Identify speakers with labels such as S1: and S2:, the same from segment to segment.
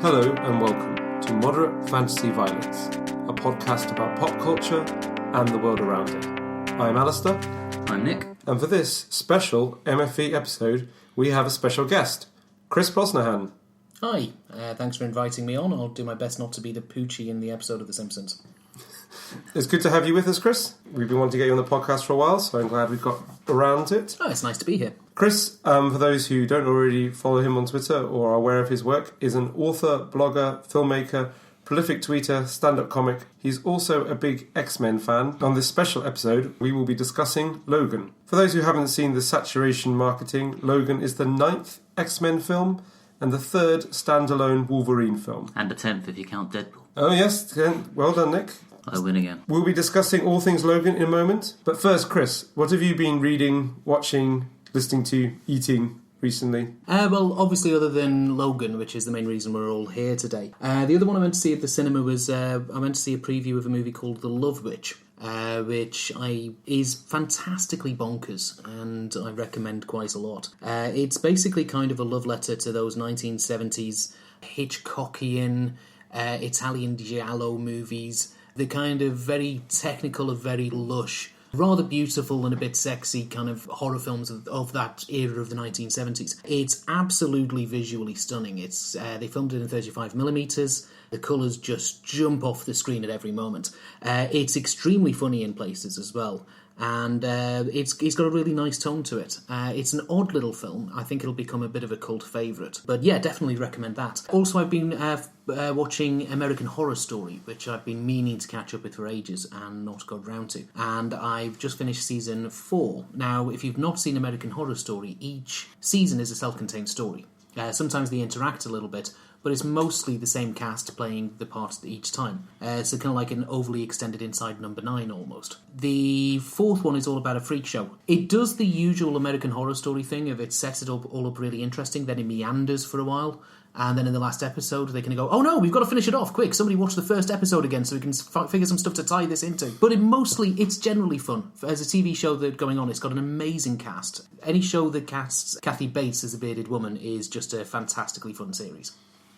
S1: Hello and welcome to Moderate Fantasy Violence, a podcast about pop culture and the world around it. I'm Alastair.
S2: I'm Nick.
S1: And for this special MFV episode, we have a special guest, Chris Brosnahan.
S3: Hi, thanks for inviting me on. I'll do my best not to be the poochie in the episode of The Simpsons.
S1: It's good to have you with us, Chris. We've been wanting to get you on the podcast for a while, so I'm glad we've got around it.
S3: Oh, it's nice to be here.
S1: Chris, for those who don't already follow him on Twitter or are aware of his work, is an author, blogger, filmmaker, prolific tweeter, stand-up comic. He's also a big X-Men fan. On this special episode, we will be discussing Logan. For those who haven't seen the saturation marketing, Logan is the 9th X-Men film and the 3rd standalone Wolverine film.
S2: And the 10th if you count Deadpool.
S1: Oh yes, well done, Nick.
S2: I win again.
S1: We'll be discussing all things Logan in a moment. But first, Chris, what have you been reading, watching, listening to, eating recently?
S3: Well, obviously other than Logan, which is the main reason we're all here today. The other one I went to see at the cinema was I went to see a preview of a movie called The Love Witch, which is fantastically bonkers and I recommend quite a lot. It's basically kind of a love letter to those 1970s Hitchcockian Italian giallo movies. The kind of very technical, very lush, rather beautiful and a bit sexy kind of horror films of that era of the 1970s. It's absolutely visually stunning. It's they filmed it in 35mm. The colours just jump off the screen at every moment. It's extremely funny in places as well. And it's got a really nice tone to it. It's an odd little film. I think it'll become a bit of a cult favourite. But yeah, definitely recommend that. Also, I've been watching American Horror Story, which I've been meaning to catch up with for ages and not got round to. And I've just finished season 4. Now, if you've not seen American Horror Story, each season is a self-contained story. Sometimes they interact a little bit, but it's mostly the same cast playing the parts each time. So kind of like an overly extended Inside Number 9 almost. The 4th one is all about a freak show. It does the usual American Horror Story thing of it sets it all up really interesting, then it meanders for a while, and then in the last episode they kind of go, oh no, we've got to finish it off, quick, somebody watch the first episode again so we can figure some stuff to tie this into. But it's generally fun. As a TV show that's going on, it's got an amazing cast. Any show that casts Kathy Bates as a bearded woman is just a fantastically fun series.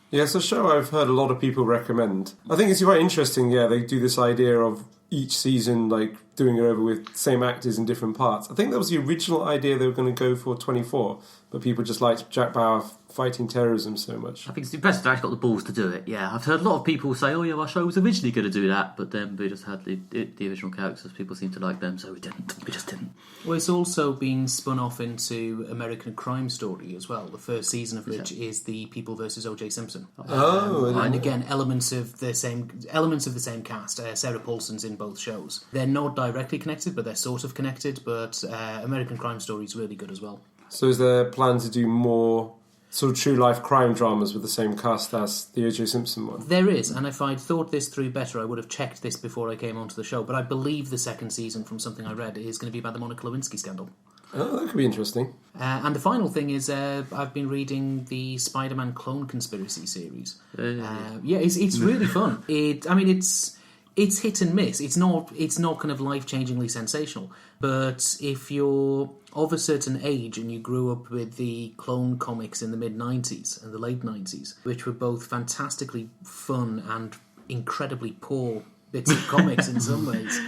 S1: Yeah, it's a show I've heard a lot of people recommend. I think it's quite interesting, they do this idea of each season, like, doing it over with same actors in different parts. I think that was the original idea they were going to go for 24, but people just liked Jack Bauer fighting terrorism so much.
S2: I think it's impressive they actually got the balls to do it, yeah. I've heard a lot of people say, oh yeah, our show was originally going to do that, but then we just had the original characters, people seemed to like them, so we just didn't.
S3: Well, it's also been spun off into American Crime Story as well, the first season of which is The People vs. O.J. Simpson. And again, elements of the same cast. Sarah Paulson's in both shows. They're not directly connected, but they're sort of connected, but American Crime Story is really good as well.
S1: So is there a plan to do more sort of true-life crime dramas with the same cast as the O.J. Simpson one?
S3: There is, and if I'd thought this through better, I would have checked this before I came onto the show, but I believe the second season, from something I read, is going to be about the Monica Lewinsky scandal.
S1: Oh, that could be interesting.
S3: And the final thing is I've been reading the Spider-Man Clone Conspiracy series. It's really fun. It's hit and miss. It's not kind of life-changingly sensational. But if you're of a certain age and you grew up with the clone comics in the mid-90s and the late 90s, which were both fantastically fun and incredibly poor bits of comics in some ways,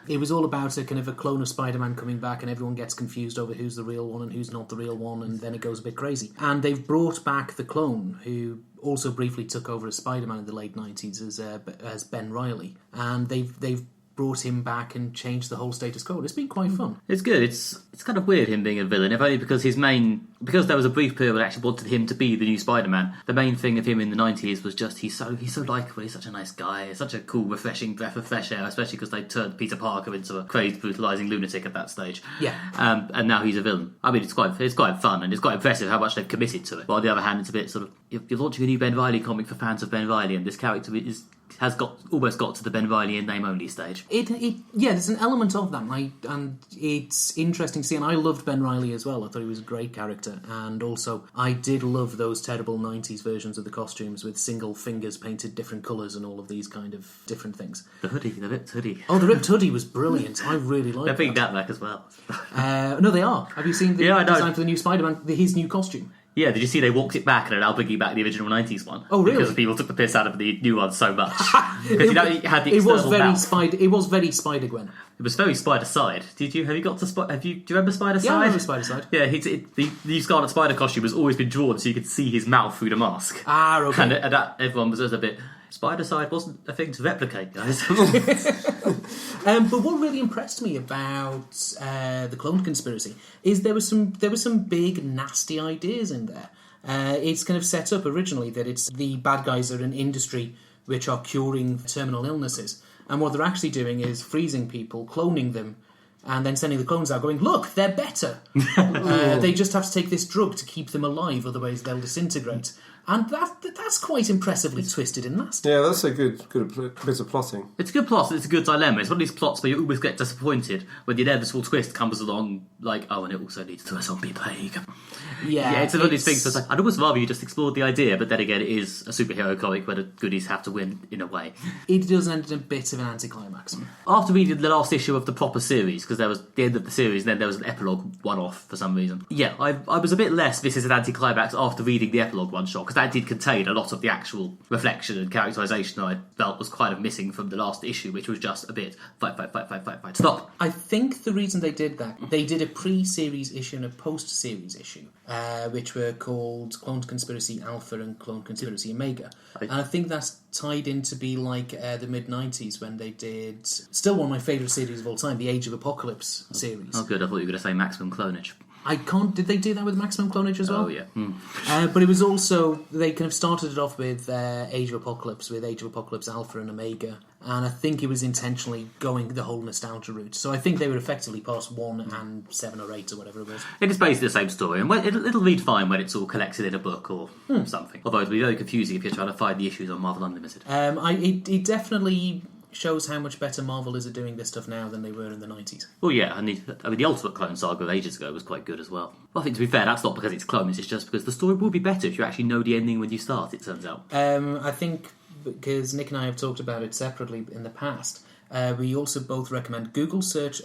S3: it was all about a kind of a clone of Spider-Man coming back and everyone gets confused over who's the real one and who's not the real one, and then it goes a bit crazy. And they've brought back the clone, who also briefly took over as Spider-Man in the late 90s as Ben Reilly. And they've brought him back and changed the whole status quo. It's been quite fun.
S2: It's good. It's kind of weird him being a villain, if only because because there was a brief period where I actually wanted him to be the new Spider-Man. The main thing of him in the 90s was just he's so likeable, he's such a nice guy, he's such a cool, refreshing breath of fresh air, especially because they turned Peter Parker into a crazed, brutalising lunatic at that stage.
S3: Yeah.
S2: And now he's a villain. I mean, it's quite fun, and it's quite impressive how much they've committed to it. But on the other hand, it's a bit sort of, you're launching a new Ben Reilly comic for fans of Ben Reilly, and this character has almost got to the Ben Reilly in name only stage.
S3: There's an element of that, and it's interesting to see. And I loved Ben Reilly as well. I thought he was a great character, and also I did love those terrible 90s versions of the costumes with single fingers painted different colours and all of these kind of different things.
S2: The ripped hoodie.
S3: Oh, the ripped hoodie was brilliant. I really liked that.
S2: They're bringing that back as well.
S3: No, they are. Have you seen the design for the new Spider-Man? His new costume.
S2: Yeah, did you see they walked it back and are now bringing back the original 90s one?
S3: Oh, really?
S2: Because people took the piss out of the new one so much. Because it had the external mouth.
S3: It was very Spider-Gwen.
S2: It was very Spider-Side. Do you remember Spider-Side?
S3: Yeah, I remember Spider-Side.
S2: Yeah, the new Scarlet Spider costume has always been drawn so you could see his mouth through the mask.
S3: Ah, okay.
S2: And everyone was just a bit... Spider-Side wasn't a thing to replicate, guys.
S3: But what really impressed me about the clone conspiracy is there were some big nasty ideas in there. It's kind of set up originally that it's the bad guys are an industry which are curing terminal illnesses, and what they're actually doing is freezing people, cloning them, and then sending the clones out going, look, they're better. They just have to take this drug to keep them alive, otherwise they'll disintegrate. And that's quite impressively twisted and nasty.
S1: Yeah, that's a good bit of plotting.
S2: It's a good plot, it's a good dilemma. It's one of these plots where you always get disappointed when the inevitable twist comes along, like, oh, and it also leads to a zombie plague.
S3: Yeah,
S2: it's one of these things that's like, I'd almost rather you just explored the idea, but then again, it is a superhero comic where the goodies have to win in a way.
S3: It does end in a bit of an anticlimax.
S2: After reading the last issue of the proper series, because there was the end of the series, and then there was an epilogue one-off for some reason. Yeah, I was a bit less this is an anticlimax after reading the epilogue one-shot, because that did contain a lot of the actual reflection and characterisation I felt was kind of missing from the last issue, which was just a bit fight, stop.
S3: I think the reason they did that, they did a pre-series issue and a post-series issue, which were called Clone Conspiracy Alpha and Clone Conspiracy Omega. And I think that's tied in to be like the mid-90s when they did, still one of my favourite series of all time, the Age of Apocalypse series.
S2: Oh good, I thought you were going to say Maximum Clonage.
S3: Did they do that with Maximum Clonage as well?
S2: Oh, yeah.
S3: But it was also, they kind of started it off with Age of Apocalypse, with Age of Apocalypse Alpha and Omega, and I think it was intentionally going the whole nostalgia route. So I think they were effectively past 1 and 7 or 8 or whatever it was.
S2: It is basically the same story, and it'll read fine when it's all collected in a book or something. Although it'll be very confusing if you're trying to find the issues on Marvel Unlimited.
S3: It definitely shows how much better Marvel is at doing this stuff now than they were in the 90s.
S2: Well, yeah, and the Ultimate Clone Saga of ages ago was quite good as well. Well, I think, to be fair, that's not because it's clones, it's just because the story will be better if you actually know the ending when you start, it turns out.
S3: I think, because Nick and I have talked about it separately in the past, we also both recommend Google search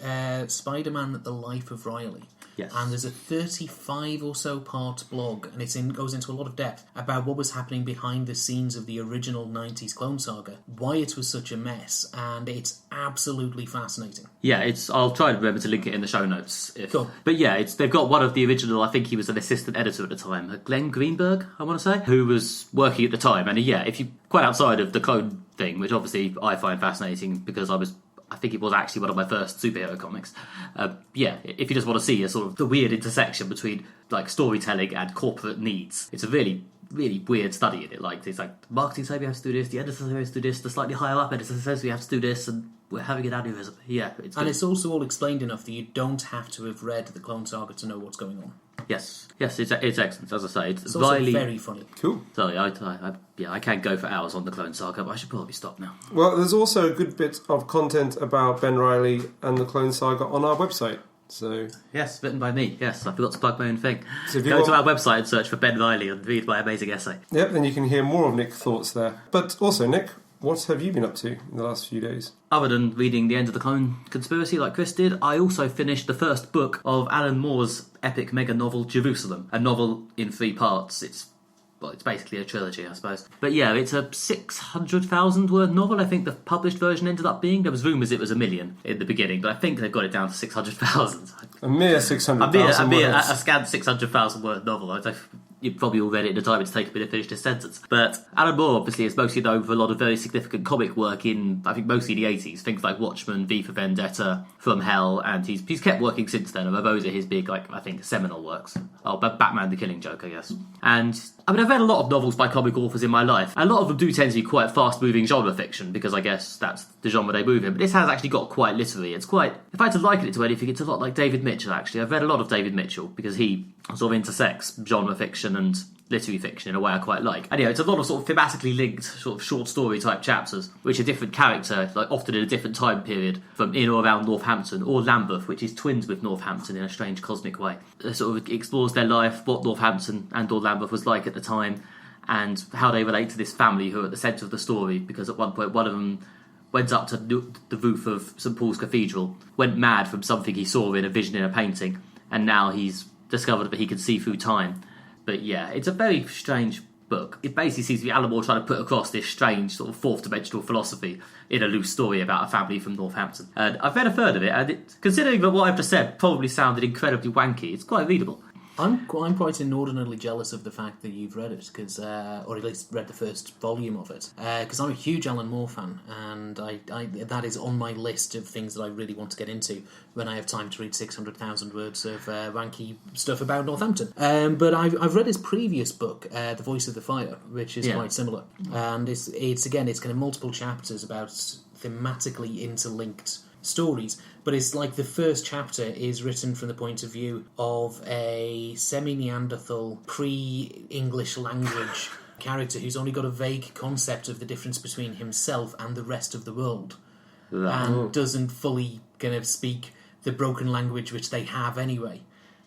S3: Spider-Man The Life of Riley.
S2: Yes.
S3: And there's a 35 or so part blog, and it goes into a lot of depth about what was happening behind the scenes of the original 90s Clone Saga, why it was such a mess, and it's absolutely fascinating.
S2: Yeah, I'll try and remember to link it in the show notes.
S3: Cool.
S2: But yeah, they've got one of the original, I think he was an assistant editor at the time, Glenn Greenberg, I want to say, who was working at the time. And yeah, if you quite outside of the clone thing, which obviously I find fascinating because I think it was actually one of my first superhero comics. Yeah, if you just want to see a sort of the weird intersection between like storytelling and corporate needs, it's a really, really weird study in it. Like it's like the marketing says we have to do this, the editor says we have to do this, the slightly higher up editor says we have to do this, and we're having an aneurysm. Yeah, it's good.
S3: And it's also all explained enough that you don't have to have read the Clone Saga to know what's going on.
S2: Yes, it's excellent. As I say,
S3: it's also
S2: Riley,
S3: very funny.
S1: Cool.
S2: Sorry, I can go for hours on the Clone Saga, but I should probably stop now.
S1: Well, there's also a good bit of content about Ben Reilly and the Clone Saga on our website. So
S2: yes, written by me. Yes, I forgot to plug my own thing.
S1: So
S2: go to our website and search for Ben Reilly and read my amazing essay.
S1: Yep, then you can hear more of Nick's thoughts there. But also, Nick, what have you been up to in the last few days?
S2: Other than reading The End of the Clone Conspiracy like Chris did, I also finished the first book of Alan Moore's epic mega novel Jerusalem, a novel in 3 parts. It's basically a trilogy, I suppose. But yeah, it's a 600,000 word novel. I think the published version ended up being. There was rumours it was 1 million in the beginning, but I think they've got it down to 600,000.
S1: A mere 600,000 words.
S2: A scant 600,000 word novel. You probably all read it in the time it's taken me to finish this sentence. But Alan Moore, obviously, is mostly known for a lot of very significant comic work in, I think, mostly the 80s. Things like Watchmen, V for Vendetta, From Hell, and he's kept working since then. And those are his big, I think, seminal works. Oh, Batman the Killing Joke, I guess. And, I've read a lot of novels by comic authors in my life. A lot of them do tend to be quite fast-moving genre fiction, because I guess that's the genre they move in. But this has actually got quite literary. It's quite, if I had to liken it to anything, it's a lot like David Mitchell, actually. I've read a lot of David Mitchell, because he sort of intersects genre fiction and literary fiction in a way I quite like. And yeah, it's a lot of sort of thematically linked sort of short story type chapters, which are different character, like often in a different time period, from in or around Northampton, or Lambeth, which is twins with Northampton in a strange cosmic way. It sort of explores their life, what Northampton and or Lambeth was like at the time, and how they relate to this family who are at the centre of the story, because at one point one of them went up to the roof of St Paul's Cathedral, went mad from something he saw in a vision in a painting, and now he's discovered that he can see through time. But yeah, it's a very strange book. It basically seems to be Alan Moore trying to put across this strange sort of fourth dimensional philosophy in a loose story about a family from Northampton. And I've read a third of it, and considering that what I've just said probably sounded incredibly wanky, it's quite readable.
S3: I'm quite inordinately jealous of the fact that you've read it, or at least read the first volume of it, because I'm a huge Alan Moore fan, and I that is on my list of things that I really want to get into when I have time to read 600,000 words of wanky stuff about Northampton. But I've read his previous book, The Voice of the Fire, which is quite similar, and it's kind of multiple chapters about thematically interlinked stories, but it's like the first chapter is written from the point of view of a semi-Neanderthal pre-English language character who's only got a vague concept of the difference between himself and the rest of the world, and doesn't fully kind of speak the broken language which they have anyway.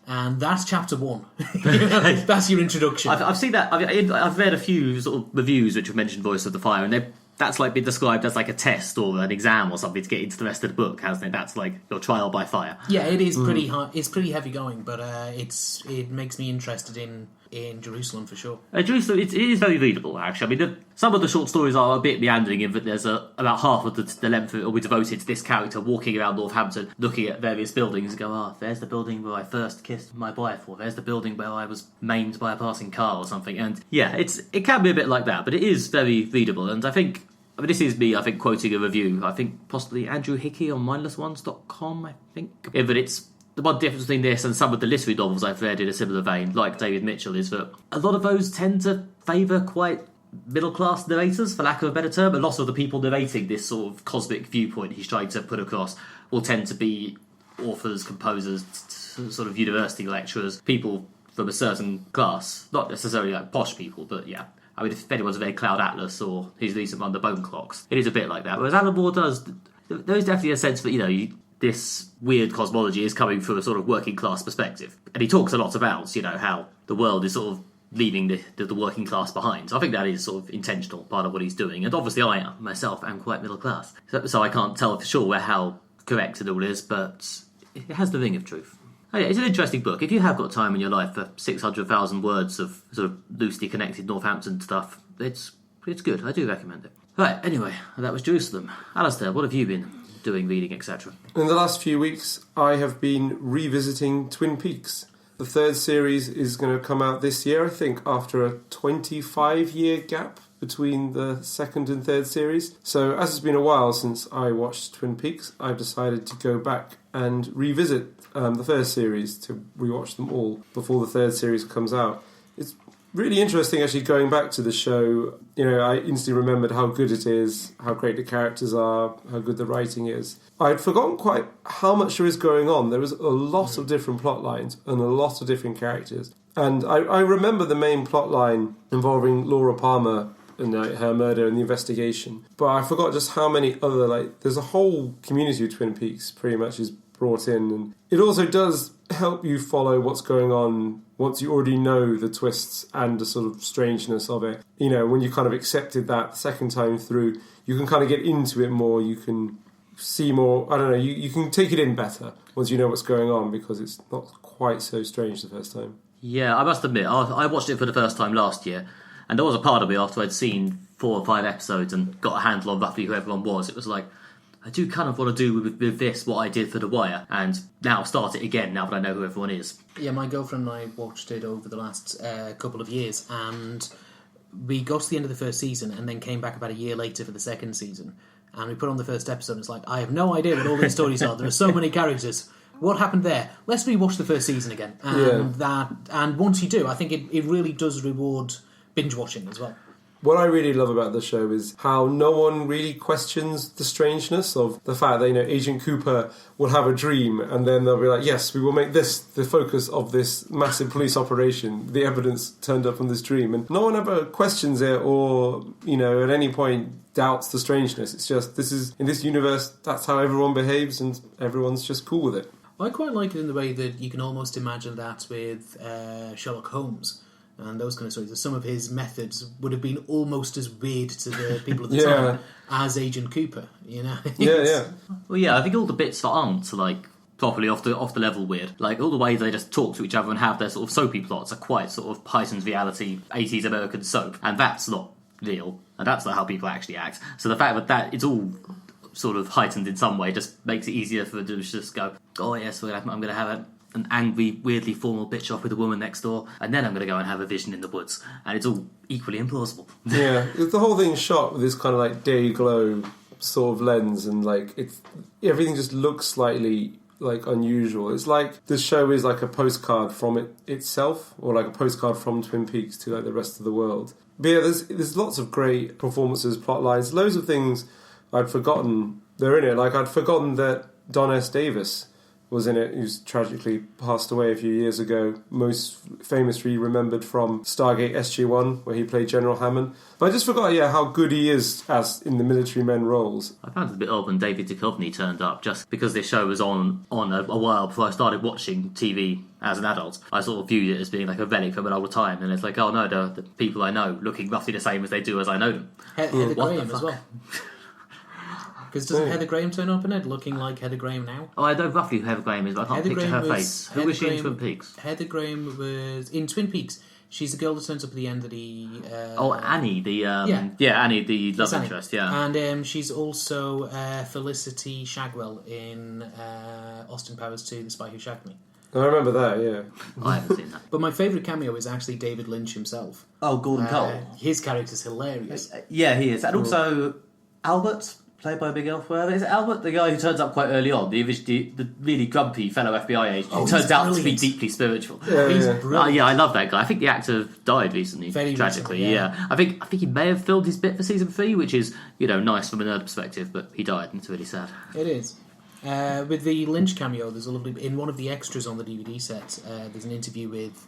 S3: And that's chapter 1. That's your introduction.
S2: I've seen that. I've read a few sort of reviews which have mentioned Voice of the Fire, and that's like been described as like a test or an exam or something to get into the rest of the book, hasn't it? That's like your trial by fire.
S3: Yeah, it is pretty hard. It's pretty heavy going, but it makes me interested in Jerusalem for sure.
S2: Jerusalem, it is very readable, actually. I mean, some of the short stories are a bit meandering in that there's about half of the length will be devoted to this character walking around Northampton, looking at various buildings and go, there's the building where I first kissed my wife, or there's the building where I was maimed by a passing car or something. And yeah, it can be a bit like that, but it is very readable. And I mean, this is me, quoting a review. I think possibly Andrew Hickey on mindlessones.com, I think. But it's the one difference between this and some of the literary novels I've read in a similar vein, like David Mitchell, is that a lot of those tend to favour quite middle-class narrators, for lack of a better term. A lot of the people narrating this sort of cosmic viewpoint he's trying to put across will tend to be authors, composers, sort of university lecturers, people from a certain class. Not necessarily like posh people, but yeah. I mean, if anyone's read Cloud Atlas or his recent one, The Bone Clocks, it is a bit like that. Whereas Alan Moore does, there is definitely a sense that, this weird cosmology is coming from a sort of working class perspective. And he talks a lot about, how the world is sort of leaving the working class behind. So I think that is sort of intentional, part of what he's doing. And obviously I myself am quite middle class. So I can't tell for sure how correct it all is, but it has the ring of truth. Oh yeah, it's an interesting book. If you have got time in your life for 600,000 words of sort of loosely connected Northampton stuff, it's good. I do recommend it. Right, anyway, that was Jerusalem. Alastair, what have you been doing, reading, etc.?
S1: In the last few weeks, I have been revisiting Twin Peaks. The third series is going to come out this year, I think, after a 25-year gap between the second and third series. So as it's been a while since I watched Twin Peaks, I've decided to go back and revisit the first series, to rewatch them all before the third series comes out. It's really interesting actually going back to the show. I instantly remembered how good it is, how great the characters are, how good the writing is. I'd forgotten quite how much there is going on. There is a lot of different plot lines and a lot of different characters. And I remember the main plot line involving Laura Palmer and her murder and the investigation. But I forgot just how many other, there's a whole community of Twin Peaks pretty much is brought in. And it also does help you follow what's going on once you already know the twists and the sort of strangeness of it. When you kind of accepted that second time through, you can kind of get into it more, you can see more, I don't know, you can take it in better once you know what's going on, because it's not quite so strange the first time.
S2: Yeah, I must admit, I watched it for the first time last year, and there was a part of me after I'd seen 4 or 5 episodes and got a handle on roughly who everyone was, it was like, I do kind of want to do with this what I did for The Wire, and now start it again now that I know who everyone is.
S3: Yeah, my girlfriend and I watched it over the last couple of years, and we got to the end of the first season and then came back about a year later for the second season, and we put on the first episode and it's like, I have no idea what all these stories are. There are so many characters. What happened there? Let's rewatch the first season again. And once you do, I think it really does reward binge watching as well.
S1: What I really love about the show is how no one really questions the strangeness of the fact that, Agent Cooper will have a dream and then they'll be like, yes, we will make this the focus of this massive police operation. The evidence turned up from this dream. And no one ever questions it or, at any point doubts the strangeness. It's just, in this universe, that's how everyone behaves and everyone's just cool with it.
S3: I quite like it in the way that you can almost imagine that with Sherlock Holmes and those kind of stories. Some of his methods would have been almost as weird to the people at the time as Agent Cooper,
S1: Yeah.
S2: Well, yeah, I think all the bits that aren't properly off the level weird. Like, all the ways they just talk to each other and have their sort of soapy plots are quite sort of heightened reality 80s American soap, and that's not real, and that's not how people actually act. So the fact that it's all sort of heightened in some way just makes it easier for them to just go, oh yes, I'm going to have an angry, weirdly formal bitch off with a woman next door, and then I'm going to go and have a vision in the woods, and it's all equally implausible.
S1: Yeah, the whole thing's shot with this kind of like day glow sort of lens, and like everything just looks slightly like unusual. It's like this show is like a postcard from it itself, or like a postcard from Twin Peaks to like the rest of the world. But yeah, there's lots of great performances, plot lines, loads of things I'd forgotten they're in it. Like, I'd forgotten that Don S. Davis was in it, who's tragically passed away a few years ago, most famously remembered from Stargate SG-1, where he played General Hammond. But I just forgot, how good he is as in the military men roles.
S2: I found it a bit odd when David Duchovny turned up, just because this show was on a while before I started watching TV as an adult. I sort of viewed it as being like a relic from an older time, and it's like, oh no, the people I know looking roughly the same as they do as I know them.
S3: Heather Graham as well. Because doesn't Heather Graham turn up in it looking like Heather Graham now?
S2: Oh, I know roughly who Heather Graham is, but I can't picture her face. Who was she in Twin Peaks?
S3: Heather Graham was in Twin Peaks. She's the girl that turns up at the end of the...
S2: Annie, Annie, the love interest, yeah.
S3: And she's also Felicity Shagwell in Austin Powers 2, The Spy Who Shagged Me.
S1: I remember that, yeah.
S2: I haven't seen that.
S3: But my favourite cameo is actually David Lynch himself.
S2: Oh, Gordon Cole.
S3: His character's hilarious.
S2: Yeah, he is. And also Albert, played by Big Elf. Is it Albert, the guy who turns up quite early on, the really grumpy fellow FBI agent who turns out to be deeply spiritual?
S3: He's brilliant.
S2: I love that guy. I think the actor died recently, tragically.
S3: Recently, yeah.
S2: I think he may have filmed his bit for season 3, which is nice from a nerd perspective, but he died, and it's really sad.
S3: It is. With the Lynch cameo, there's a lovely... In one of the extras on the DVD set, there's an interview with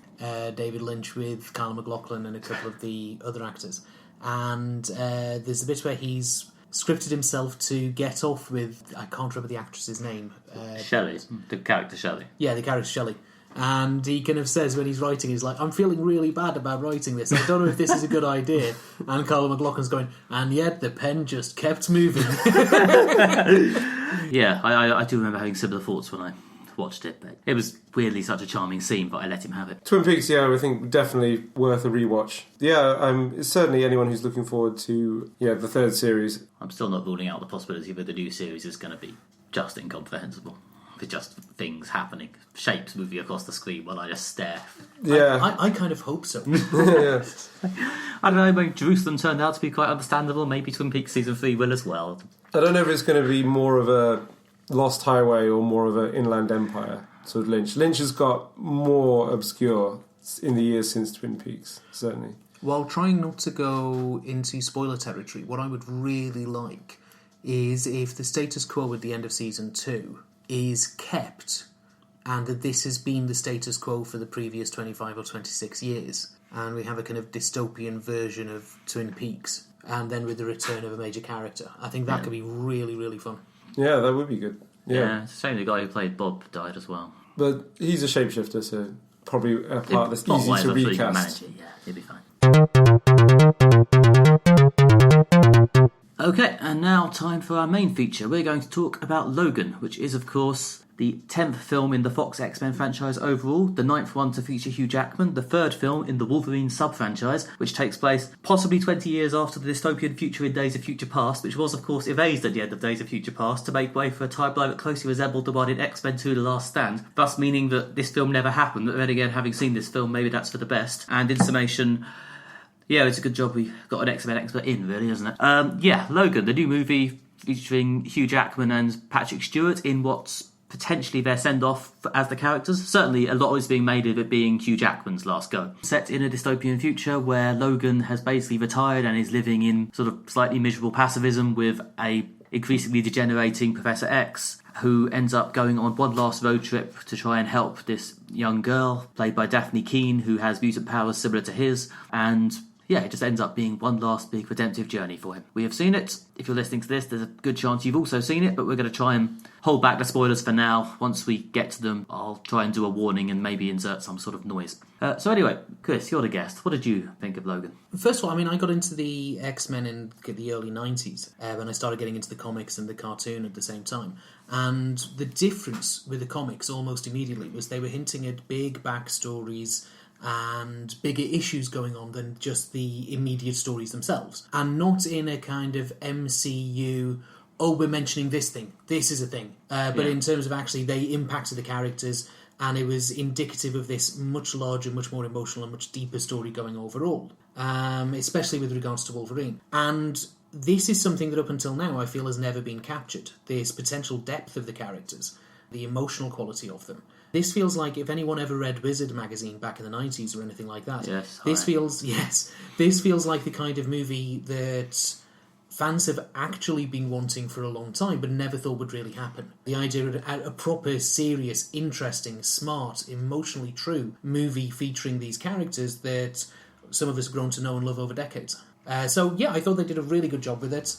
S3: David Lynch with Kyle MacLachlan and a couple of the other actors. And there's a bit where he's scripted himself to get off with... I can't remember the actress's name.
S2: Shelley. The character Shelley.
S3: Yeah, the character Shelley. And he kind of says when he's writing, he's like, I'm feeling really bad about writing this. I don't know if this is a good idea. And Kyle MacLachlan's going, and yet the pen just kept moving.
S2: Yeah, I do remember having similar thoughts when I watched it, but it was weirdly such a charming scene, but I let him have it.
S1: Twin Peaks, I think definitely worth a rewatch. Certainly anyone who's looking forward to the third series.
S2: I'm still not ruling out the possibility that the new series is going to be just incomprehensible. With just things happening, shapes moving across the screen while I just stare.
S1: Yeah,
S3: I kind of hope so.
S2: I don't know, maybe Jerusalem turned out to be quite understandable. Maybe Twin Peaks season 3 will as well.
S1: I don't know if it's going to be more of a Lost Highway or more of an Inland Empire sort of Lynch. Lynch has got more obscure in the years since Twin Peaks, certainly.
S3: While trying not to go into spoiler territory, what I would really like is if the status quo at the end of season 2 is kept, and that this has been the status quo for the previous 25 or 26 years, and we have a kind of dystopian version of Twin Peaks, and then with the return of a major character. I think that could be really, really fun.
S1: Yeah, that would be good. Yeah,
S2: it's a shame the guy who played Bob died as well.
S1: But he's a shapeshifter, so probably a part that's easy to recast.
S2: Yeah, he'll be fine. Okay, and now time for our main feature. We're going to talk about Logan, which is, of course, the 10th film in the Fox X-Men franchise overall, the 9th one to feature Hugh Jackman, the 3rd film in the Wolverine sub-franchise, which takes place possibly 20 years after the dystopian future in Days of Future Past, which was, of course, erased at the end of Days of Future Past to make way for a timeline that closely resembled the one in X-Men 2 The Last Stand, thus meaning that this film never happened, but then again, having seen this film, maybe that's for the best. And in summation... yeah, it's a good job we got an X-Men expert in, really, isn't it? Logan, the new movie featuring Hugh Jackman and Patrick Stewart in what's potentially their send-off as the characters. Certainly, a lot is being made of it being Hugh Jackman's last go. Set in a dystopian future where Logan has basically retired and is living in sort of slightly miserable pacifism with a increasingly degenerating Professor X, who ends up going on one last road trip to try and help this young girl, played by Daphne Keane, who has mutant powers similar to his, and... yeah, it just ends up being one last big redemptive journey for him. We have seen it. If you're listening to this, there's a good chance you've also seen it, but we're going to try and hold back the spoilers for now. Once we get to them, I'll try and do a warning and maybe insert some sort of noise. So anyway, Chris, you're the guest. What did you think of Logan?
S3: First of all, I mean, I got into the X-Men in the early 90s when I started getting into the comics and the cartoon at the same time. And the difference with the comics almost immediately was they were hinting at big backstories and bigger issues going on than just the immediate stories themselves. And not in a kind of MCU, oh, we're mentioning this thing, this is a thing. But in terms of actually they impacted the characters, and it was indicative of this much larger, much more emotional and much deeper story going overall, especially with regards to Wolverine. And this is something that up until now I feel has never been captured, this potential depth of the characters, the emotional quality of them. This feels like if anyone ever read Wizard magazine back in the 90s or anything like that, this feels like the kind of movie that fans have actually been wanting for a long time but never thought would really happen. The idea of a proper, serious, interesting, smart, emotionally true movie featuring these characters that some of us have grown to know and love over decades. I thought they did a really good job with it.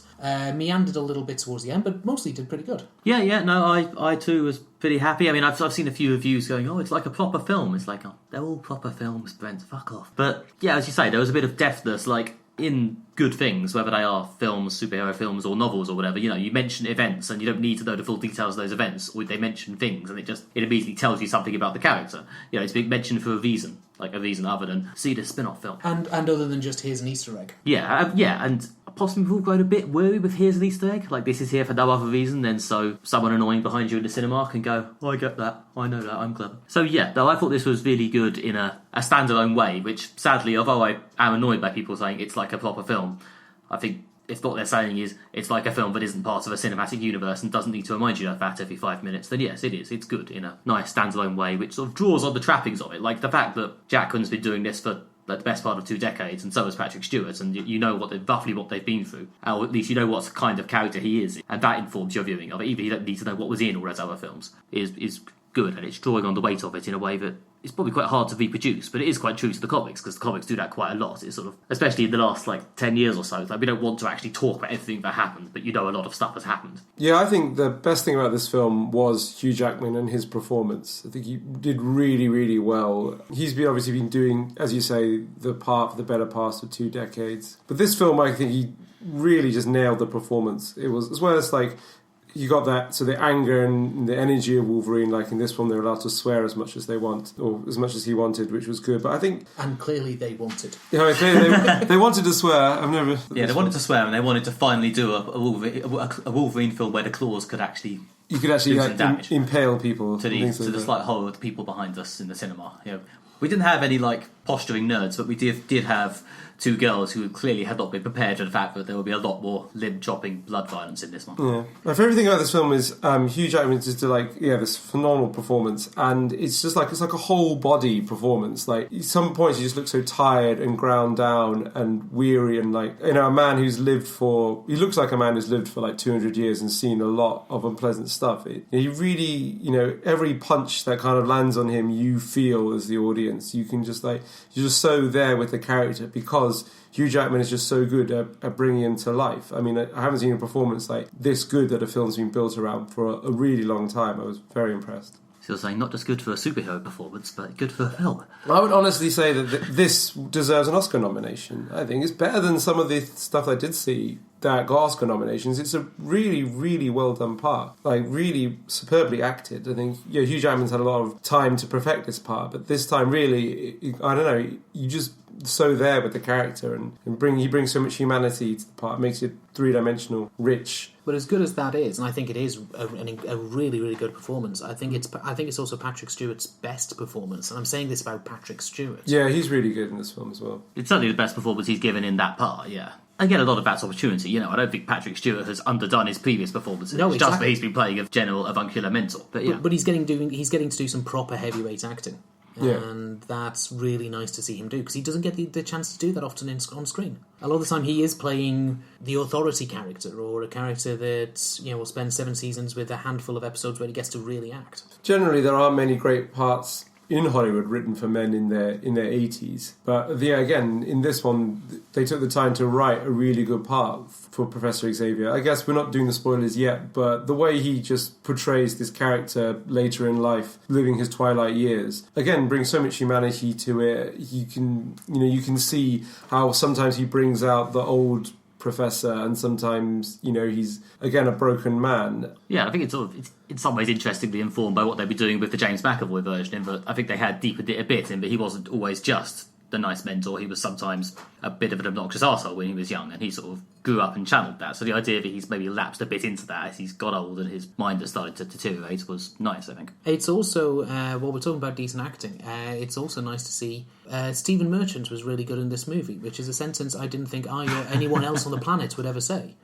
S3: Meandered a little bit towards the end, but mostly did pretty good.
S2: I too was pretty happy. I mean, I've seen a few reviews going, oh, it's like a proper film. It's like, oh, they're all proper films, Brent, fuck off. But yeah, as you say, there was a bit of deftness, like in good things, whether they are films, superhero films, or novels or whatever. You know, you mention events and you don't need to know the full details of those events, or they mention things and it immediately tells you something about the character. You know, it's being mentioned for a reason, like a reason other than see this spin-off film.
S3: And other than just here's an Easter egg.
S2: And possibly people grown a bit worried with here's an Easter egg, like this is here for no other reason than so someone annoying behind you in the cinema can go, oh, I get that, I know that, I'm clever. So though I thought this was really good in a standalone way, which sadly, although I am annoyed by people saying it's like a proper film, I think if what they're saying is it's like a film that isn't part of a cinematic universe and doesn't need to remind you of that every 5 minutes, then yes, it is. It's good in a nice standalone way, which sort of draws on the trappings of it. Like the fact that Jackman's been doing this for the best part of 2 decades, and so has Patrick Stewart, and you know roughly what they've been through, or at least you know what kind of character he is, and that informs your viewing of it. Even you don't need to know what was in all those other films. Is good, and it's drawing on the weight of it in a way that it's probably quite hard to reproduce, but it is quite true to the comics, because the comics do that quite a lot. It's sort of, especially in the last 10 years or so, like we don't want to actually talk about everything that happened, but you know a lot of stuff has happened.
S1: Yeah, I think the best thing about this film was Hugh Jackman and his performance. I think he did really, really well. He's obviously been doing, as you say, the better part of 2 decades. But this film, I think he really just nailed the performance. It was, as well as you got that, so the anger and the energy of Wolverine, like in this film, they're allowed to swear as much as they want, or as much as he wanted, which was good. But I think...
S3: And clearly they wanted.
S1: They wanted to swear.
S2: They wanted to swear, and they wanted to finally do a Wolverine film where the claws could actually...
S1: You could actually impale people.
S2: To the slight horror of the people behind us in the cinema. You know, we didn't have any posturing nerds, but we did have 2 girls who clearly had not been prepared for the fact that there would be a lot more limb-chopping blood violence in this one.
S1: Yeah. My favourite thing about this film is Hugh Jackman just did this phenomenal performance, and it's like a whole body performance. Like at some points he just looks so tired and ground down and weary, and a man who's lived for 200 years and seen a lot of unpleasant stuff. He really, every punch that kind of lands on him, you feel as the audience. You can just you're just so there with the character because Hugh Jackman is just so good at bringing him to life. I mean, I haven't seen a performance like this good that a film's been built around for a really long time. I was very impressed.
S2: So you're saying not just good for a superhero performance, but good for a film.
S1: Well, I would honestly say that this deserves an Oscar nomination. I think it's better than some of the stuff I did see that got Oscar nominations. It's a really, really well done part. Really superbly acted. I think Hugh Jackman's had a lot of time to perfect this part, but this time really, I don't know, you just so there with the character and he brings so much humanity to the part, makes it 3-dimensional, rich.
S3: But as good as that is, and I think it is a really, really good performance, I think it's also Patrick Stewart's best performance, and I'm saying this about Patrick Stewart.
S1: Yeah, he's really good in this film as well.
S2: It's certainly the best performance he's given in that part, yeah. Again, a lot of that's opportunity. I don't think Patrick Stewart has underdone his previous performances.
S3: No,
S2: it's just that he's been playing a general avuncular mentor.
S3: But he's getting to do some proper heavyweight acting.
S1: Yeah.
S3: And that's really nice to see him do, because he doesn't get the chance to do that often on screen. A lot of the time he is playing the authority character, or a character that will spend 7 seasons with a handful of episodes where he gets to really act.
S1: Generally, there aren't many great parts in Hollywood written for men in their 80s. But yeah, again, in this one, they took the time to write a really good part for Professor Xavier. I guess we're not doing the spoilers yet, but the way he just portrays this character later in life, living his twilight years, again, brings so much humanity to it. You can see how sometimes he brings out the old professor, and sometimes he's again a broken man.
S2: Yeah, I think it's in some ways interestingly informed by what they'd be doing with the James McAvoy version, in that I think they had deepened it a bit in, but he wasn't always just the nice mentor. He was sometimes a bit of an obnoxious arsehole when he was young, and he sort of grew up and channeled that. So the idea that he's maybe lapsed a bit into that as he's got old and his mind has started to deteriorate was nice, I think.
S3: It's also, while we're talking about decent acting, it's also nice to see Stephen Merchant was really good in this movie, which is a sentence I didn't think I or anyone else on the planet would ever say.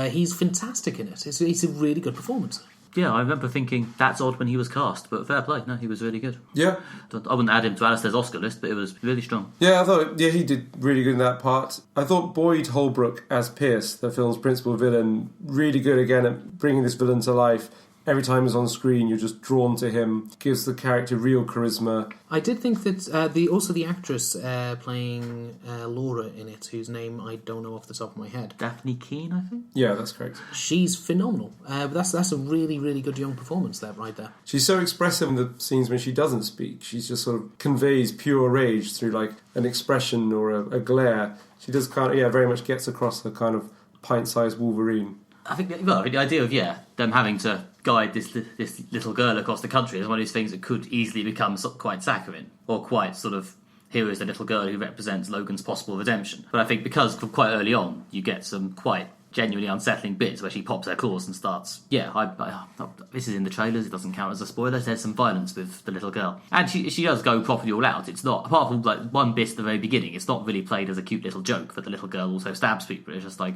S3: He's fantastic in it. It's a really good performance.
S2: Yeah, I remember thinking that's odd when he was cast, but fair play. No, he was really good.
S1: Yeah.
S2: I wouldn't add him to Alastair's Oscar list, but it was really strong.
S1: Yeah, I thought he did really good in that part. I thought Boyd Holbrook as Pierce, the film's principal villain, really good again at bringing this villain to life. Every time he's on screen, you're just drawn to him. Gives the character real charisma. I
S3: did think that the actress playing Laura in it, whose name I don't know off the top of my head,
S2: Daphne Keane, I think.
S1: Yeah, that's correct.
S3: She's phenomenal. That's a really, really good young performance there, right there.
S1: She's so expressive in the scenes when she doesn't speak. She just sort of conveys pure rage through like an expression or a glare. She does very much gets across the kind of pint-sized Wolverine.
S2: I think the idea of them having to guide this little girl across the country is one of those things that could easily become quite saccharine, or quite sort of, here is the little girl who represents Logan's possible redemption. But I think because from quite early on you get some quite genuinely unsettling bits where she pops her claws and starts, this is in the trailers, it doesn't count as a spoiler, there's some violence with the little girl. And she does go properly all out. It's not, apart from like one bit at the very beginning, it's not really played as a cute little joke that the little girl also stabs people. It's just like,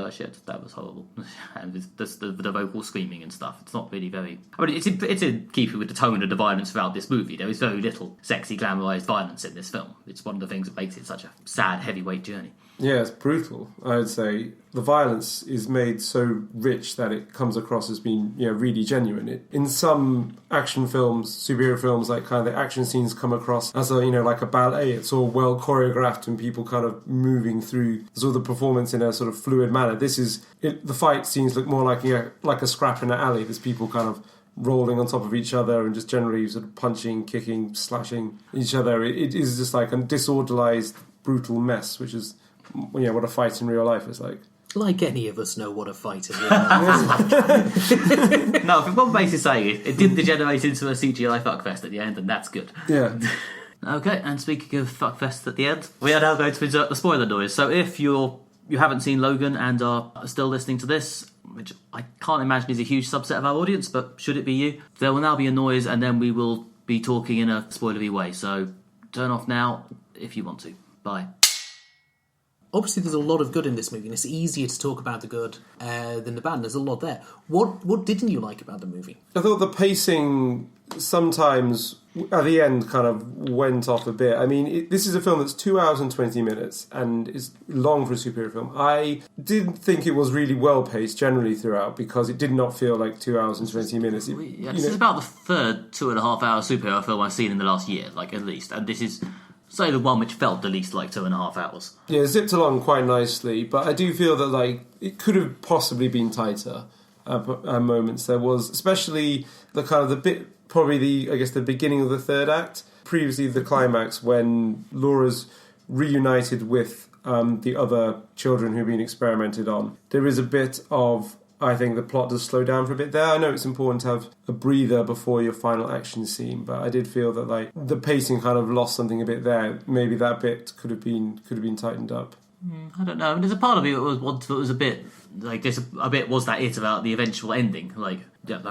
S2: shit, that was horrible. And the vocal screaming and stuff. It's not really very... I mean, it's in keeping with the tone of the violence throughout this movie. There is very little sexy, glamorised violence in this film. It's one of the things that makes it such a sad, heavyweight journey.
S1: Yeah, it's brutal, I would say. The violence is made so rich that it comes across as being really genuine. In some action films, superhero films, like kind of the action scenes come across as like a ballet. It's all well choreographed and people kind of moving through sort of the performance in a sort of fluid manner. The fight scenes look more like a scrap in an alley. There's people kind of rolling on top of each other and just generally sort of punching, kicking, slashing each other. It is just like a disorganized, brutal mess, which is what a fight in real life is like.
S3: Like any of us know what a fight in real life is like.
S2: No, for one basis saying it did degenerate into a CGI fuckfest at the end, and that's good.
S1: Yeah.
S2: Okay, and speaking of fuckfest at the end, we are now going to insert the spoiler noise. So if you haven't seen Logan and are still listening to this, which I can't imagine is a huge subset of our audience, but should it be you, there will now be a noise and then we will be talking in a spoilery way. So turn off now if you want to. Bye.
S3: Obviously, there's a lot of good in this movie, and it's easier to talk about the good than the bad. There's a lot there. What didn't you like about the movie?
S1: I thought the pacing sometimes at the end kind of went off a bit. I mean, this is a film that's 2 hours and 20 minutes and is long for a superhero film. I didn't think it was really well paced generally throughout because it did not feel like 2 hours and 20 minutes.
S2: This is about the third 2.5 hour superhero film I've seen in the last year, like at least, and this is... say the one which felt the least like 2.5 hours. Yeah, it zipped along quite nicely, but I do feel that like it could have possibly been tighter at moments. There was, especially the kind of the bit, probably the beginning of the third act, previously the climax when Laura's reunited with the other children who've been experimented on. There is a bit of, I think the plot does slow down for a bit there. I know it's important to have a breather before your final action scene, but I did feel that like the pacing kind of lost something a bit there. Maybe that bit could have been tightened up. I don't know. There's a part of me that was a bit like this. A bit was that it about the eventual ending. Like,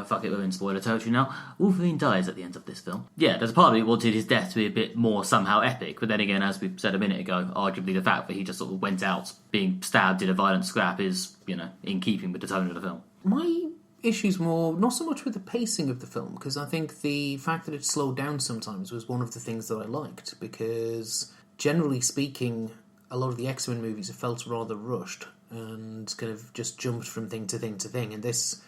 S2: fuck it, we're in spoiler territory now. Wolverine dies at the end of this film. Yeah, there's a part of me that wanted his death to be a bit more somehow epic. But then again, as we said a minute ago, arguably the fact that he just sort of went out being stabbed in a violent scrap is, in keeping with the tone of the film.
S3: My issues more not so much with the pacing of the film, because I think the fact that it slowed down sometimes was one of the things that I liked, because generally speaking, a lot of the X-Men movies have felt rather rushed and kind of just jumped from thing to thing to thing, and this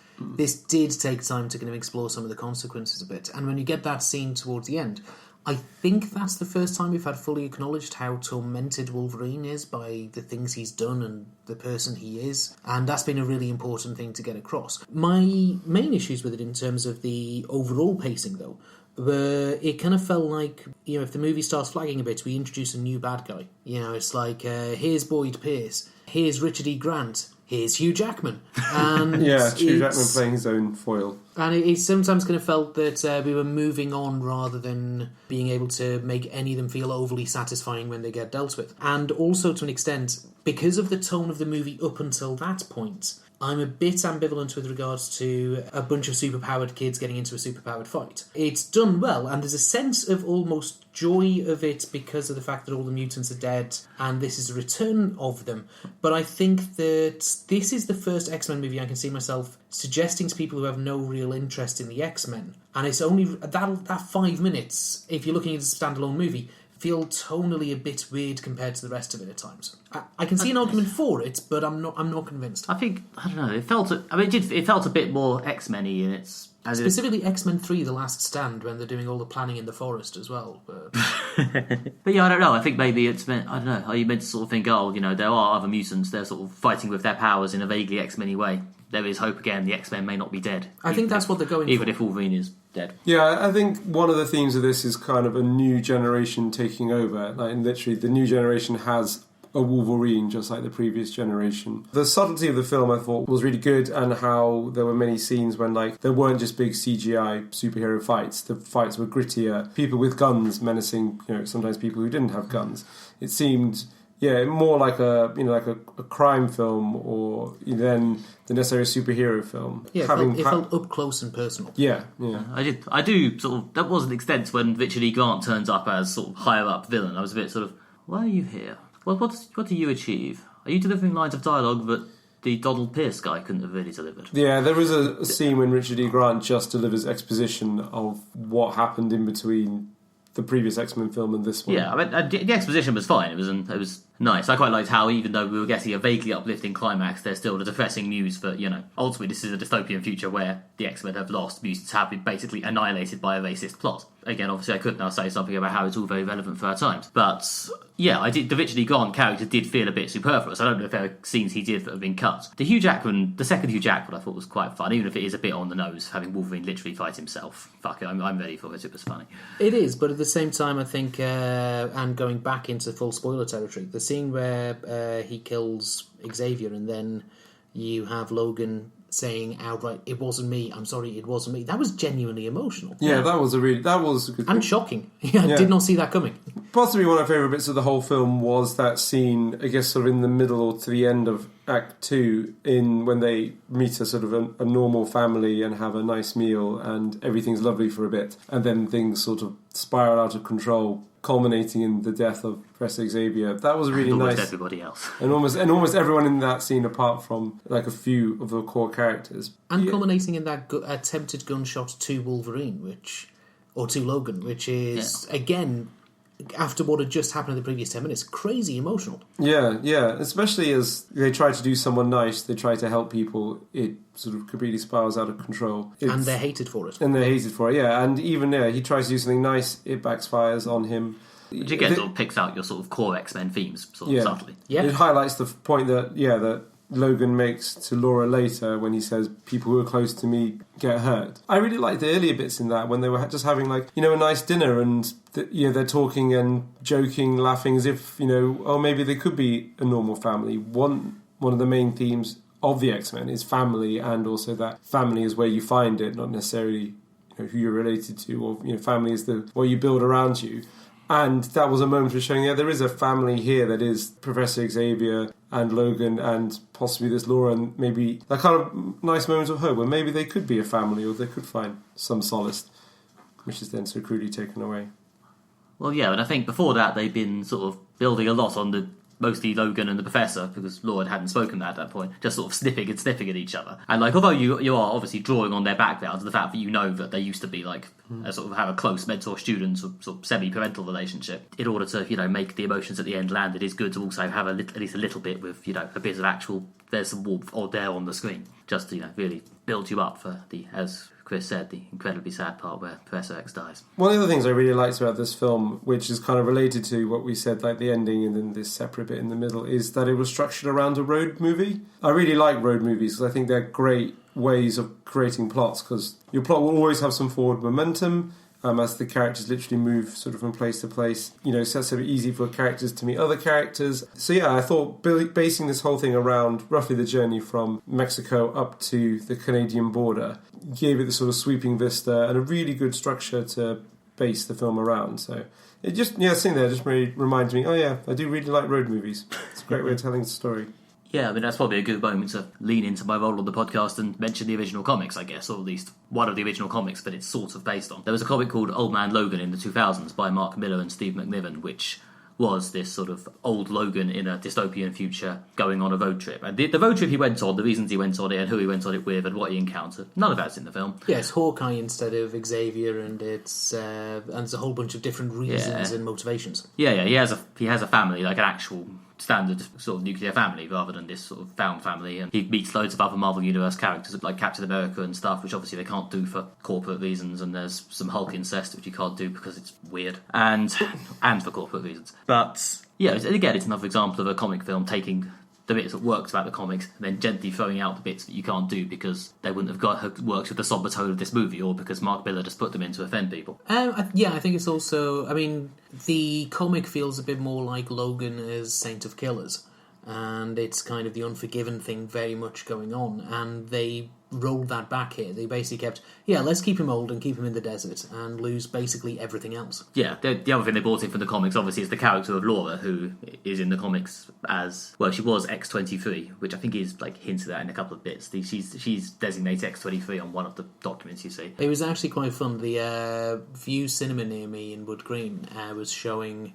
S3: did take time to kind of explore some of the consequences a bit. And when you get that scene towards the end, I think that's the first time we've had fully acknowledged how tormented Wolverine is by the things he's done and the person he is, and that's been a really important thing to get across. My main issues with it in terms of the overall pacing, though, were it kind of felt like, if the movie starts flagging a bit, we introduce a new bad guy. It's like, here's Boyd Pierce, here's Richard E. Grant, here's Hugh Jackman. And
S1: yeah, Hugh Jackman playing his own foil.
S3: And it sometimes kind of felt that we were moving on rather than being able to make any of them feel overly satisfying when they get dealt with. And also, to an extent, because of the tone of the movie up until that point, I'm a bit ambivalent with regards to a bunch of superpowered kids getting into a superpowered fight. It's done well, and there's a sense of almost joy of it because of the fact that all the mutants are dead, and this is a return of them. But I think that this is the first X-Men movie I can see myself suggesting to people who have no real interest in the X-Men. And it's only that 5 minutes, if you're looking at a standalone movie, feel tonally a bit weird compared to the rest of it at times. I can see an argument for it, but I'm not convinced.
S2: I don't know. It felt a bit more X-Men-y in its.
S3: Specifically X-Men 3, The Last Stand, when they're doing all the planning in the forest as well. But
S2: yeah, I don't know. I think maybe it's meant. I don't know. Are you meant to sort of think, there are other mutants. They're sort of fighting with their powers in a vaguely X-Men-y way. There is hope again. The X-Men may not be dead.
S3: I think that's what they're going for.
S2: Even if Wolverine is dead.
S1: Yeah, I think one of the themes of this is kind of a new generation taking over. Like, literally, the new generation has a Wolverine, just like the previous generation. The subtlety of the film, I thought, was really good, and how there were many scenes when, there weren't just big CGI superhero fights. The fights were grittier. People with guns menacing, sometimes people who didn't have guns. It seemed... yeah, more like a crime film or than necessarily a superhero film.
S3: Yeah, it felt up close and personal.
S1: Yeah.
S2: I do sort of. That was an extent when Richard E. Grant turns up as sort of higher up villain. I was a bit sort of, why are you here? What do you achieve? Are you delivering lines of dialogue that the Donald Pierce guy couldn't have really delivered?
S1: Yeah, there is a scene when Richard E. Grant just delivers exposition of what happened in between the previous X-Men film and this one.
S2: Yeah, I mean, the exposition was fine. It was nice. I quite liked how, even though we were getting a vaguely uplifting climax, there's still the depressing news that, ultimately this is a dystopian future where the X-Men have lost, mutants have been basically annihilated by a racist plot. Again, obviously I could now say something about how it's all very relevant for our times. But, yeah, the Richard E. Grant character did feel a bit superfluous. I don't know if there are scenes he did that have been cut. The second Hugh Jackman I thought was quite fun, even if it is a bit on the nose, having Wolverine literally fight himself. Fuck it, I'm ready for it. It was funny.
S3: It is, but at the same time, I think, and going back into full spoiler territory, the scene where he kills Xavier and then you have Logan saying outright, "It wasn't me. I'm sorry, it wasn't me." That was genuinely emotional.
S1: Yeah, that was a good
S3: and shocking. I did not see that coming.
S1: Possibly one of my favourite bits of the whole film was that scene, I guess, sort of in the middle or to the end of Act 2, when they meet a sort of a normal family and have a nice meal and everything's lovely for a bit, and then things sort of spiral out of control, culminating in the death of Professor Xavier. That was really
S2: and
S1: nice.
S2: Almost everybody else.
S1: And almost everyone in that scene, apart from a few of the core characters.
S3: And culminating in that attempted gunshot to Wolverine, or to Logan, which is, again, after what had just happened in the previous 10 minutes, crazy emotional.
S1: Yeah. Especially as they try to do someone nice, they try to help people, it sort of completely spirals out of control.
S3: And they're hated for it.
S1: Yeah. And even he tries to do something nice, it backfires on him.
S2: Which again sort of picks out your sort of core X-Men themes, sort of subtly.
S3: Yeah.
S1: It highlights the point that Logan makes to Laura later when he says, "People who are close to me get hurt." I really liked the earlier bits in that when they were just having a nice dinner and they're talking and joking, laughing as if maybe they could be a normal family. One of the main themes of the X-Men is family, and also that family is where you find it, not necessarily who you're related to, or family is what you build around you. And that was a moment for showing, there is a family here that is Professor Xavier and Logan and possibly this Laura, and maybe that kind of nice moment of hope where maybe they could be a family or they could find some solace, which is then so crudely taken away.
S2: Well, yeah, and I think before that they'd been sort of building a lot on mostly Logan and the Professor, because Laura hadn't spoken at that point, just sort of sniffing at each other. And although you are obviously drawing on their backgrounds, the fact that that they used to be a sort of have a close mentor-student sort of semi-parental relationship, in order to make the emotions at the end land, it is good to also have at least a little bit with a bit of actual, there's some warmth or there on the screen, just to really build you up for the, as Chris said, the incredibly sad part where Professor X dies.
S1: One of the things I really liked about this film, which is kind of related to what we said, like the ending and then this separate bit in the middle, is that it was structured around a road movie. I really like road movies because I think they're great ways of creating plots, because your plot will always have some forward momentum. As the characters literally move sort of from place to place, sets it easy for characters to meet other characters. So yeah, I thought basing this whole thing around roughly the journey from Mexico up to the Canadian border gave it the sort of sweeping vista and a really good structure to base the film around. So it just, sitting there just really reminds me, oh yeah, I do really like road movies. It's a great way of telling the story.
S2: Yeah, I mean, that's probably a good moment to lean into my role on the podcast and mention the original comics, I guess, or at least one of the original comics that it's sort of based on. There was a comic called Old Man Logan in the 2000s by Mark Millar and Steve McNiven, which was this sort of old Logan in a dystopian future going on a road trip. And the road trip he went on, the reasons he went on it and who he went on it with and what he encountered, none of that's in the film.
S3: Yeah, it's Hawkeye instead of Xavier, and it's and there's a whole bunch of different reasons and motivations.
S2: Yeah, he has a family, like an actual standard sort of nuclear family rather than this sort of found family, and he meets loads of other Marvel Universe characters like Captain America and stuff, which obviously they can't do for corporate reasons, and there's some Hulk incest which you can't do because it's weird and for corporate reasons. But yeah, again, it's another example of a comic film taking the bits that worked about the comics and then gently throwing out the bits that you can't do because they wouldn't have worked with the somber tone of this movie, or because Mark Millar just put them in to offend people.
S3: I think it's also, I mean, the comic feels a bit more like Logan as Saint of Killers, and it's kind of the Unforgiven thing very much going on, and they rolled that back here. They basically kept, let's keep him old and keep him in the desert and lose basically everything else.
S2: Yeah, the other thing they brought in from the comics, obviously, is the character of Laura, who is in the comics as, well, she was X-23, which I think is like hinted at in a couple of bits. She's designated X-23 on one of the documents you see.
S3: It was actually quite fun. The View Cinema near me in Wood Green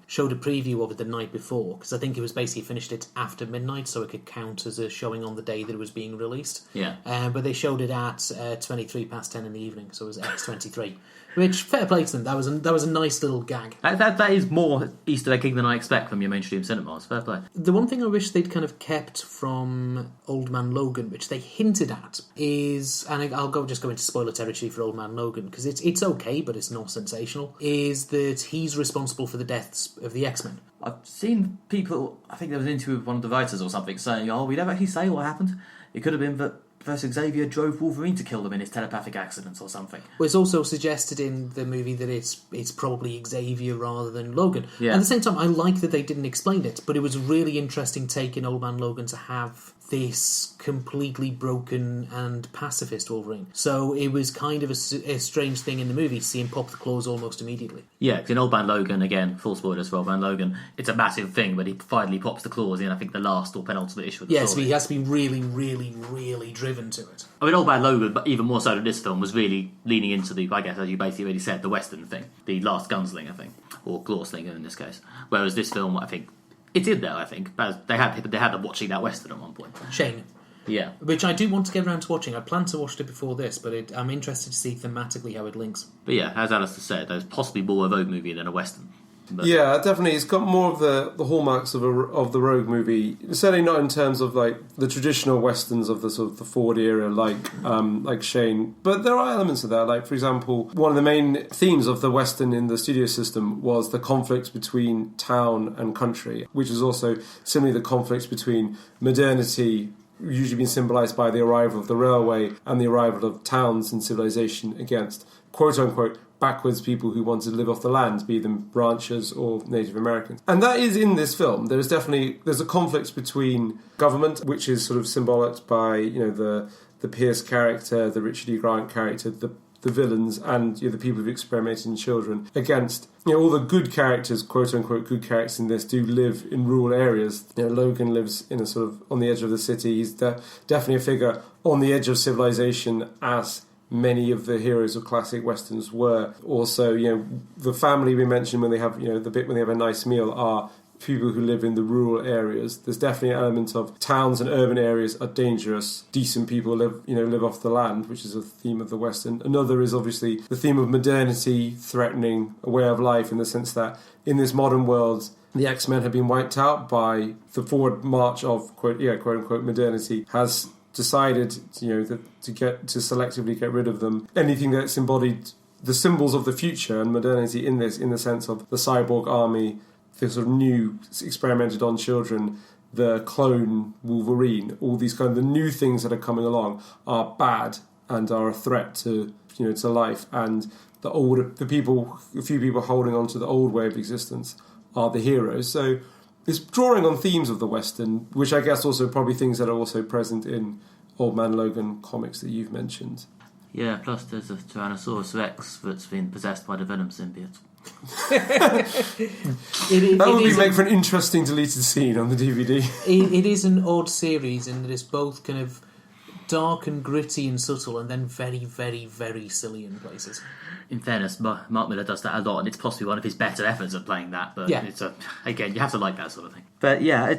S3: showed a preview of it the night before, because I think it was basically finished it after midnight, so it could count as a showing on the day that it was being released.
S2: Yeah.
S3: But they showed it at 23 past 10 in the evening, so it was X23. Which, fair play to them, that was a nice little gag.
S2: That is more Easter egg than I expect from your mainstream cinemas. Fair play.
S3: The one thing I wish they'd kind of kept from Old Man Logan, which they hinted at, is, and I'll just go into spoiler territory for Old Man Logan, because it's okay, but it's not sensational, is that he's responsible for the deaths of the X-Men.
S2: I've seen people, I think there was an interview with one of the writers or something, saying, we never actually say what happened. It could have been that Professor Xavier drove Wolverine to kill them in his telepathic accidents or something.
S3: Well, it's also suggested in the movie that it's probably Xavier rather than Logan.
S2: Yeah.
S3: At the same time, I like that they didn't explain it, but it was a really interesting take in Old Man Logan to have this completely broken and pacifist Wolverine. So it was kind of a strange thing in the movie, seeing pop the claws almost immediately.
S2: Yeah, because in Old Man Logan, again, full spoilers for Old Man Logan, it's a massive thing, but he finally pops the claws in, I think, the last or penultimate issue of the story.
S3: So he has to be really, really, really driven to it.
S2: I mean, Old Man Logan, but even more so than this film, was really leaning into the, I guess, as you basically already said, the Western thing, the last gunslinger thing, or clawslinger in this case. Whereas this film, I think, it's in there, I think. They had them watching that Western at one point.
S3: Shane.
S2: Yeah.
S3: Which I do want to get around to watching. I planned to watch it before this, but I'm interested to see thematically how it links.
S2: But yeah, as Alastair said, there's possibly more a road movie than a Western. But
S1: yeah, definitely. It's got more of the hallmarks of the Rogue movie. Certainly not in terms of like the traditional westerns of the sort of the Ford era, like Shane. But there are elements of that. Like, for example, one of the main themes of the western in the studio system was the conflict between town and country, which is also similarly the conflict between modernity, usually being symbolised by the arrival of the railway, and the arrival of towns and civilization against quote unquote backwards people who want to live off the land, be them ranchers or Native Americans. And that is in this film. There's a conflict between government, which is sort of symbolic by, the Pierce character, the Richard E. Grant character, the villains, and the people who've experimented in children, against all the good characters, quote unquote good characters in this, do live in rural areas. Logan lives in a sort of on the edge of the city. He's definitely a figure on the edge of civilization, as many of the heroes of classic westerns were. Also, the family we mentioned when they have, the bit when they have a nice meal, are people who live in the rural areas. There's definitely an element of towns and urban areas are dangerous. Decent people live off the land, which is a theme of the western. Another is obviously the theme of modernity threatening a way of life, in the sense that in this modern world, the X-Men have been wiped out by the forward march of quote unquote modernity has decided, to selectively get rid of them. Anything that's embodied the symbols of the future and modernity in the sense of the cyborg army, the sort of new experimented on children, the clone Wolverine, all these kind of the new things that are coming along are bad and are a threat to life, and the few people holding on to the old way of existence are the heroes. So it's drawing on themes of the Western, which I guess also probably things that are also present in Old Man Logan comics that you've mentioned.
S2: Yeah, plus there's a Tyrannosaurus Rex that's been possessed by the Venom symbiote.
S1: That would make for an interesting deleted scene on the DVD.
S3: It is an odd series in that it's both kind of dark and gritty and subtle, and then very, very, very silly in places.
S2: In fairness, Mark Miller does that a lot, and it's possibly one of his better efforts at playing that. But it's again, you have to like that sort of thing. But yeah,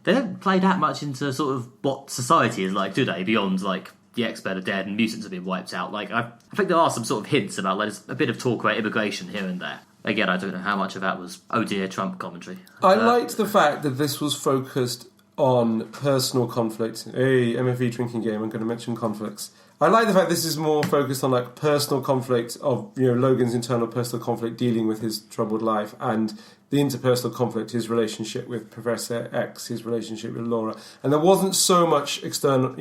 S2: they don't play that much into sort of what society is like today, beyond like the X-Men are dead and mutants have been wiped out. Like I think there are some sort of hints about like a bit of talk about immigration here and there. Again, I don't know how much of that was oh dear Trump commentary.
S1: I liked the fact that this was focused on personal conflict. Hey, MFV drinking game, I'm going to mention conflicts. I like the fact this is more focused on like personal conflict of Logan's internal personal conflict dealing with his troubled life, and the interpersonal conflict, his relationship with Professor X, his relationship with Laura. And there wasn't so much external,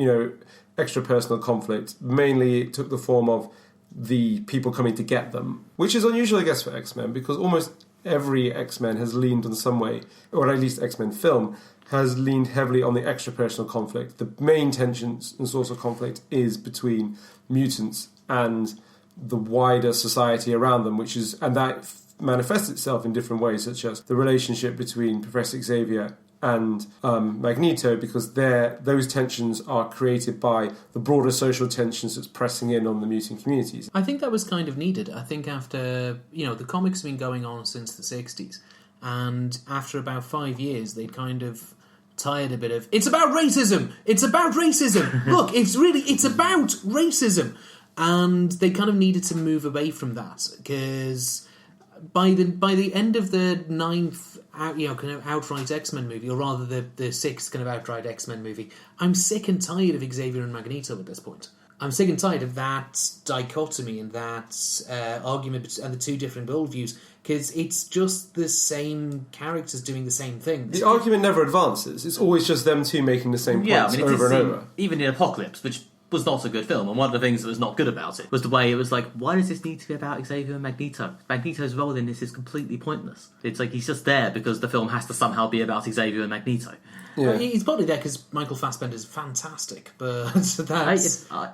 S1: extra personal conflict. Mainly it took the form of the people coming to get them, which is unusual, I guess, for X-Men, because almost every X-Men has leaned in some way, or at least X-Men film, has leaned heavily on the extrapersonal conflict. The main tensions and source of conflict is between mutants and the wider society around them, and that manifests itself in different ways, such as the relationship between Professor Xavier and Magneto, because those tensions are created by the broader social tensions that's pressing in on the mutant communities.
S3: I think that was kind of needed. I think after, the comics have been going on since the 60s, and after about 5 years, they kind of tired a bit of, it's about racism! It's about racism! Look, it's about racism! And they kind of needed to move away from that, because by the end of the ninth kind of outright X-Men movie, or rather the sixth kind of outright X-Men movie, I'm sick and tired of Xavier and Magneto at this point. I'm sick and tired of that dichotomy and that argument and the two different worldviews, because it's just the same characters doing the same thing.
S1: The argument never advances. It's always just them two making the same points over and over.
S2: Even in Apocalypse, which was not a good film, and one of the things that was not good about it was the way it was like, why does this need to be about Xavier and Magneto? Magneto's role in this is completely pointless. It's like he's just there because the film has to somehow be about Xavier and Magneto.
S3: Yeah. Well, he's probably there because Michael Fassbender is fantastic, but that's...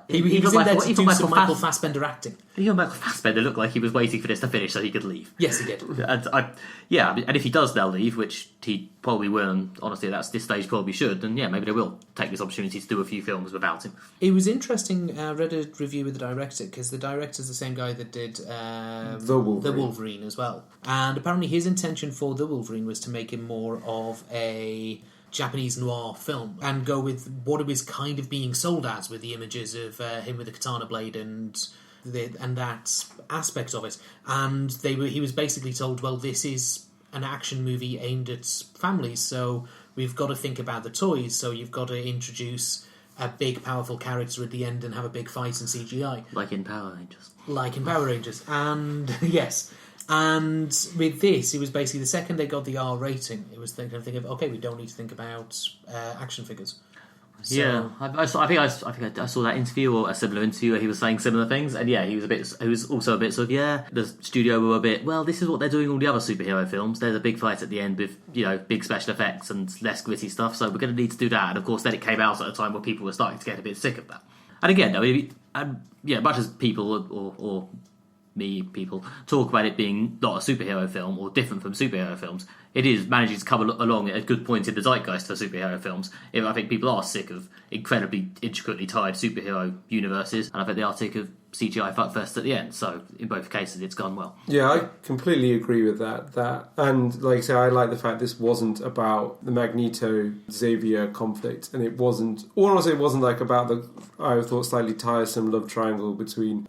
S3: he was in there to do some Michael Fassbender acting.
S2: Even Michael Fassbender looked like he was waiting for this to finish so he could leave.
S3: Yes, he did.
S2: And if he does now leave, which he probably will, and honestly at this stage probably should, then maybe they will take this opportunity to do a few films without him.
S3: It was interesting, I read a review with the director, because the director's the same guy that did The Wolverine as well. And apparently his intention for The Wolverine was to make him more of a Japanese noir film and go with what it was kind of being sold as, with the images of him with a katana blade and that aspect of it. And he was basically told, well, this is an action movie aimed at families, so we've got to think about the toys, so you've got to introduce a big powerful character at the end and have a big fight in CGI.
S2: Like in Power Rangers. And yes. And with this, it was basically the second they got the R rating, it was thinking of okay, we don't need to think about action figures. So, yeah, I think I saw that interview or a similar interview where he was saying similar things, and he was also a bit sort of the studio were a bit, well, this is what they're doing all the other superhero films. There's a big fight at the end with big special effects and less gritty stuff, so we're going to need to do that. And of course, then it came out at a time where people were starting to get a bit sick of that. And again, much as people or people talk about it being not a superhero film or different from superhero films, it is managing to come along at a good point in the zeitgeist for superhero films. I think people are sick of incredibly intricately tied superhero universes, and I think they are sick of CGI fuckfest at the end. So in both cases, it's gone well. Yeah, I completely agree with that. And like I say, I like the fact this wasn't about the Magneto-Xavier conflict, and it wasn't like about the, I thought, slightly tiresome love triangle between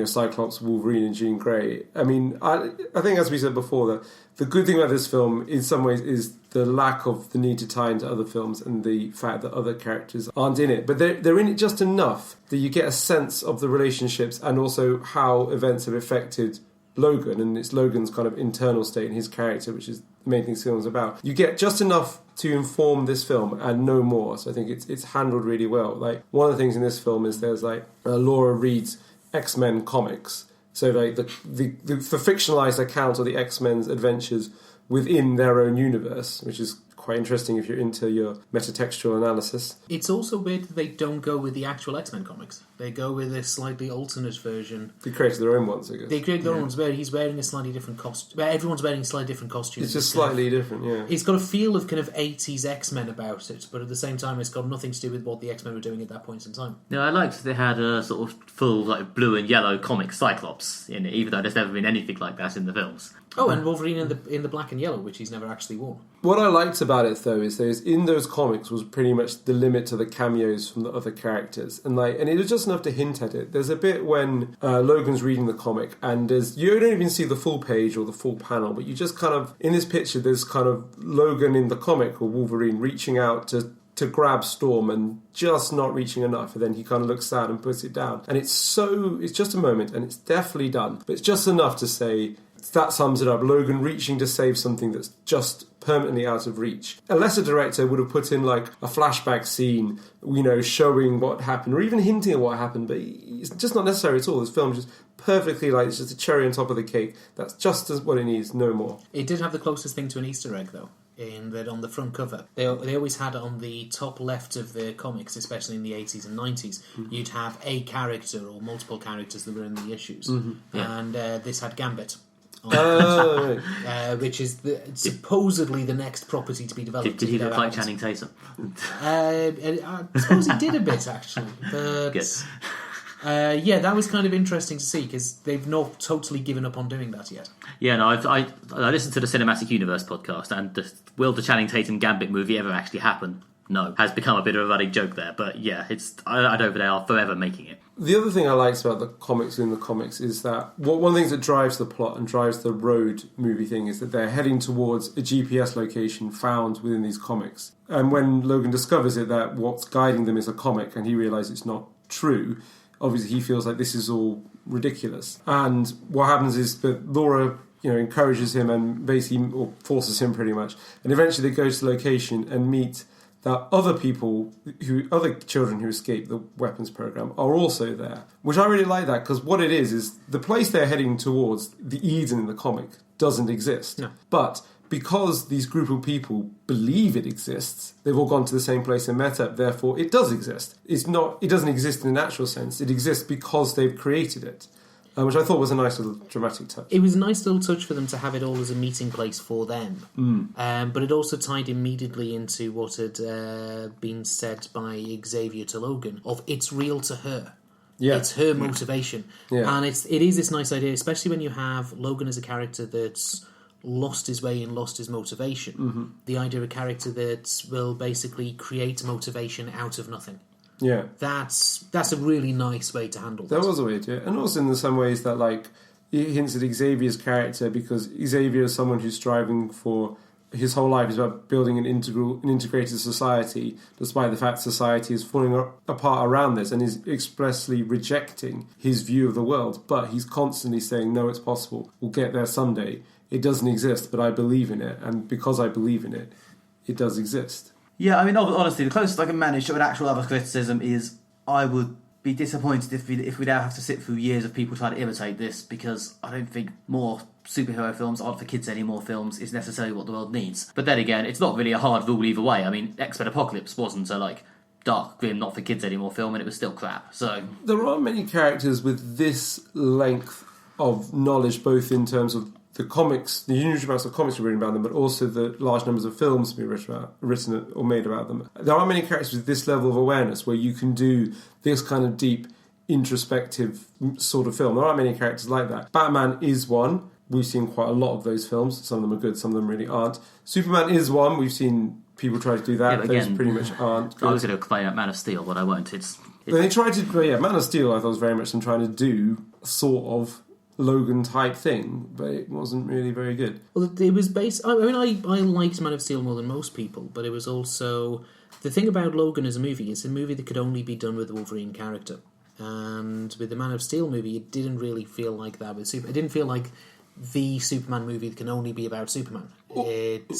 S2: Cyclops, Wolverine, and Jean Grey. I mean, I think as we said before, that the good thing about this film in some ways is
S1: the lack of the need to tie into other films and the fact that other characters aren't in it. But they're in it just enough that you get a sense of the relationships and also how events have affected Logan, and it's Logan's kind of internal state and his character, which is the main thing this film's about. You get just enough to inform this film and no more. So I think it's handled really well. Like, one of the things in this film is there's like Laura reads X-Men comics. So like the fictionalized account of the X-Men's adventures within their own universe, which is quite interesting if you're into your metatextual analysis.
S3: It's also weird that they don't go with the actual X-Men comics. They go with a slightly alternate version.
S1: They created their own ones, I guess.
S3: They created their own ones where he's wearing a slightly different costume. Where everyone's wearing a slightly different costume.
S1: It's just slightly different, yeah.
S3: It's got a feel of kind of 80s X-Men about it, but at the same time it's got nothing to do with what the X-Men were doing at that point in time.
S2: Yeah, I liked that they had a sort of full like blue and yellow comic Cyclops in it, even though there's never been anything like that in the films.
S3: Oh, and Wolverine in the black and yellow, which he's never actually worn.
S1: What I liked about it, though, is in those comics was pretty much the limit to the cameos from the other characters, and it was just enough to hint at it. There's a bit when Logan's reading the comic, and you don't even see the full page or the full panel, but you just kind of, in this picture, there's kind of Logan in the comic, or Wolverine, reaching out to grab Storm and just not reaching enough, and then he kind of looks sad and puts it down. And it's just a moment, and it's definitely done, but it's just enough to say, that sums it up. Logan reaching to save something that's just permanently out of reach. A lesser director would have put in like a flashback scene, showing what happened, or even hinting at what happened, but it's just not necessary at all. This film is just perfectly it's just a cherry on top of the cake. That's just what it needs, no more.
S3: It did have the closest thing to an Easter egg, though, in that on the front cover, they always had it on the top left of the comics, especially in the 80s and 90s, you'd have a character or multiple characters that were in the issues. And this had Gambit. Which is supposedly the next property to be developed.
S2: Did he look like Channing Tatum?
S3: I suppose he did a bit, actually. But that was kind of interesting to see, because they've not totally given up on doing that yet. Yeah, no, I
S2: listened to the Cinematic Universe podcast, and will the Channing Tatum Gambit movie ever actually happen? No, has become a bit of a running joke there, but yeah, I know they are forever making it.
S1: The other thing I liked about the comics within the comics is that one of the things that drives the plot and drives the road movie thing is that they're heading towards a GPS location found within these comics. And when Logan discovers it, that what's guiding them is a comic, and he realises it's not true, obviously he feels like this is all ridiculous. And what happens is that Laura encourages him and basically, or forces him pretty much, and eventually they go to the location and meet that other children who escaped the weapons program are also there. Which I really like that, because what it is the place they're heading towards, the Eden in the comic, doesn't exist.
S3: No.
S1: But because these group of people believe it exists, they've all gone to the same place and met up, therefore it does exist. It doesn't exist in a natural sense, it exists because they've created it. Which I thought was a nice little dramatic touch.
S3: It was a nice little touch for them to have it all as a meeting place for them. But it also tied immediately into what had been said by Xavier to Logan, of it's real to her. Yeah. It's her motivation. Yeah. And it is this nice idea, especially when you have Logan as a character that's lost his way and lost his motivation. The idea of a character that will basically create motivation out of nothing.
S1: Yeah,
S3: that's a really nice way to handle
S1: that. That was a way to, and also in some ways that it hints at Xavier's character, because Xavier is someone who's striving for his whole life is about building an integrated society, despite the fact society is falling apart around this, and is expressly rejecting his view of the world. But he's constantly saying, "No, it's possible. We'll get there someday. It doesn't exist, but I believe in it, and because I believe in it, it does exist."
S2: Yeah, I mean, honestly, the closest I can manage to an actual other criticism is I would be disappointed if we now have to sit through years of people trying to imitate this, because I don't think more superhero films aren't for kids anymore films is necessarily what the world needs. But then again, it's not really a hard rule either way. I mean, X-Men Apocalypse wasn't a dark, grim, not for kids anymore film, and it was still crap. So
S1: there aren't many characters with this length of knowledge, both in terms of the comics, the huge amounts of comics written about them, but also the large numbers of films being written or made about them. There aren't many characters with this level of awareness where you can do this kind of deep, introspective sort of film. There aren't many characters like that. Batman is one. We've seen quite a lot of those films. Some of them are good, some of them really aren't. Superman is one. We've seen people try to do that.
S2: Yeah,
S1: those pretty much aren't good.
S2: I was going to complain about Man of Steel, but I won't.
S1: They tried to... Man of Steel, I thought, was very much them trying to do sort of Logan type thing, but it wasn't really very good.
S3: Well, it was based... I mean, I liked Man of Steel more than most people, but it was also... The thing about Logan as a movie, it's a movie that could only be done with the Wolverine character. And with the Man of Steel movie, it didn't really feel like that with Superman. It didn't feel like the Superman movie that can only be about Superman. It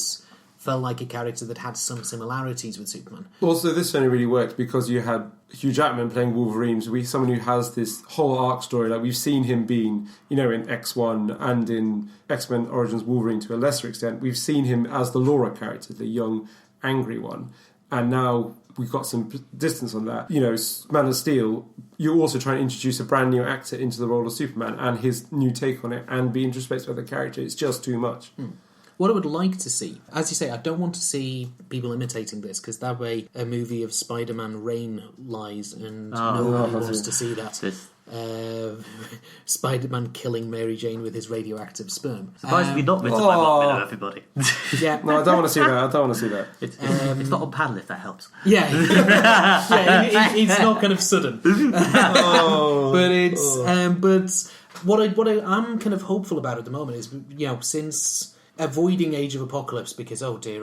S3: felt like a character that had some similarities with Superman.
S1: Also, this only really worked because you had Hugh Jackman playing Wolverine, so someone who has this whole arc story. Like, we've seen him being, in X1 and in X-Men Origins Wolverine to a lesser extent. We've seen him as the Laura character, the young, angry one. And now we've got some distance on that. Man of Steel, you're also trying to introduce a brand new actor into the role of Superman and his new take on it and be introspective of the character. It's just too much.
S3: What I would like to see, as you say, I don't want to see people imitating this, because that way a movie of Spider-Man Reign lies, and nobody wants to see that. Spider-Man killing Mary Jane with his radioactive sperm.
S2: Surprisingly not written by Mark Miller, everybody.
S3: Yeah.
S1: No, I don't want to see that.
S2: It's not on paddle, if that helps.
S3: Yeah. It's not kind of sudden. But what I'm kind of hopeful about at the moment is, since avoiding Age of Apocalypse because oh dear,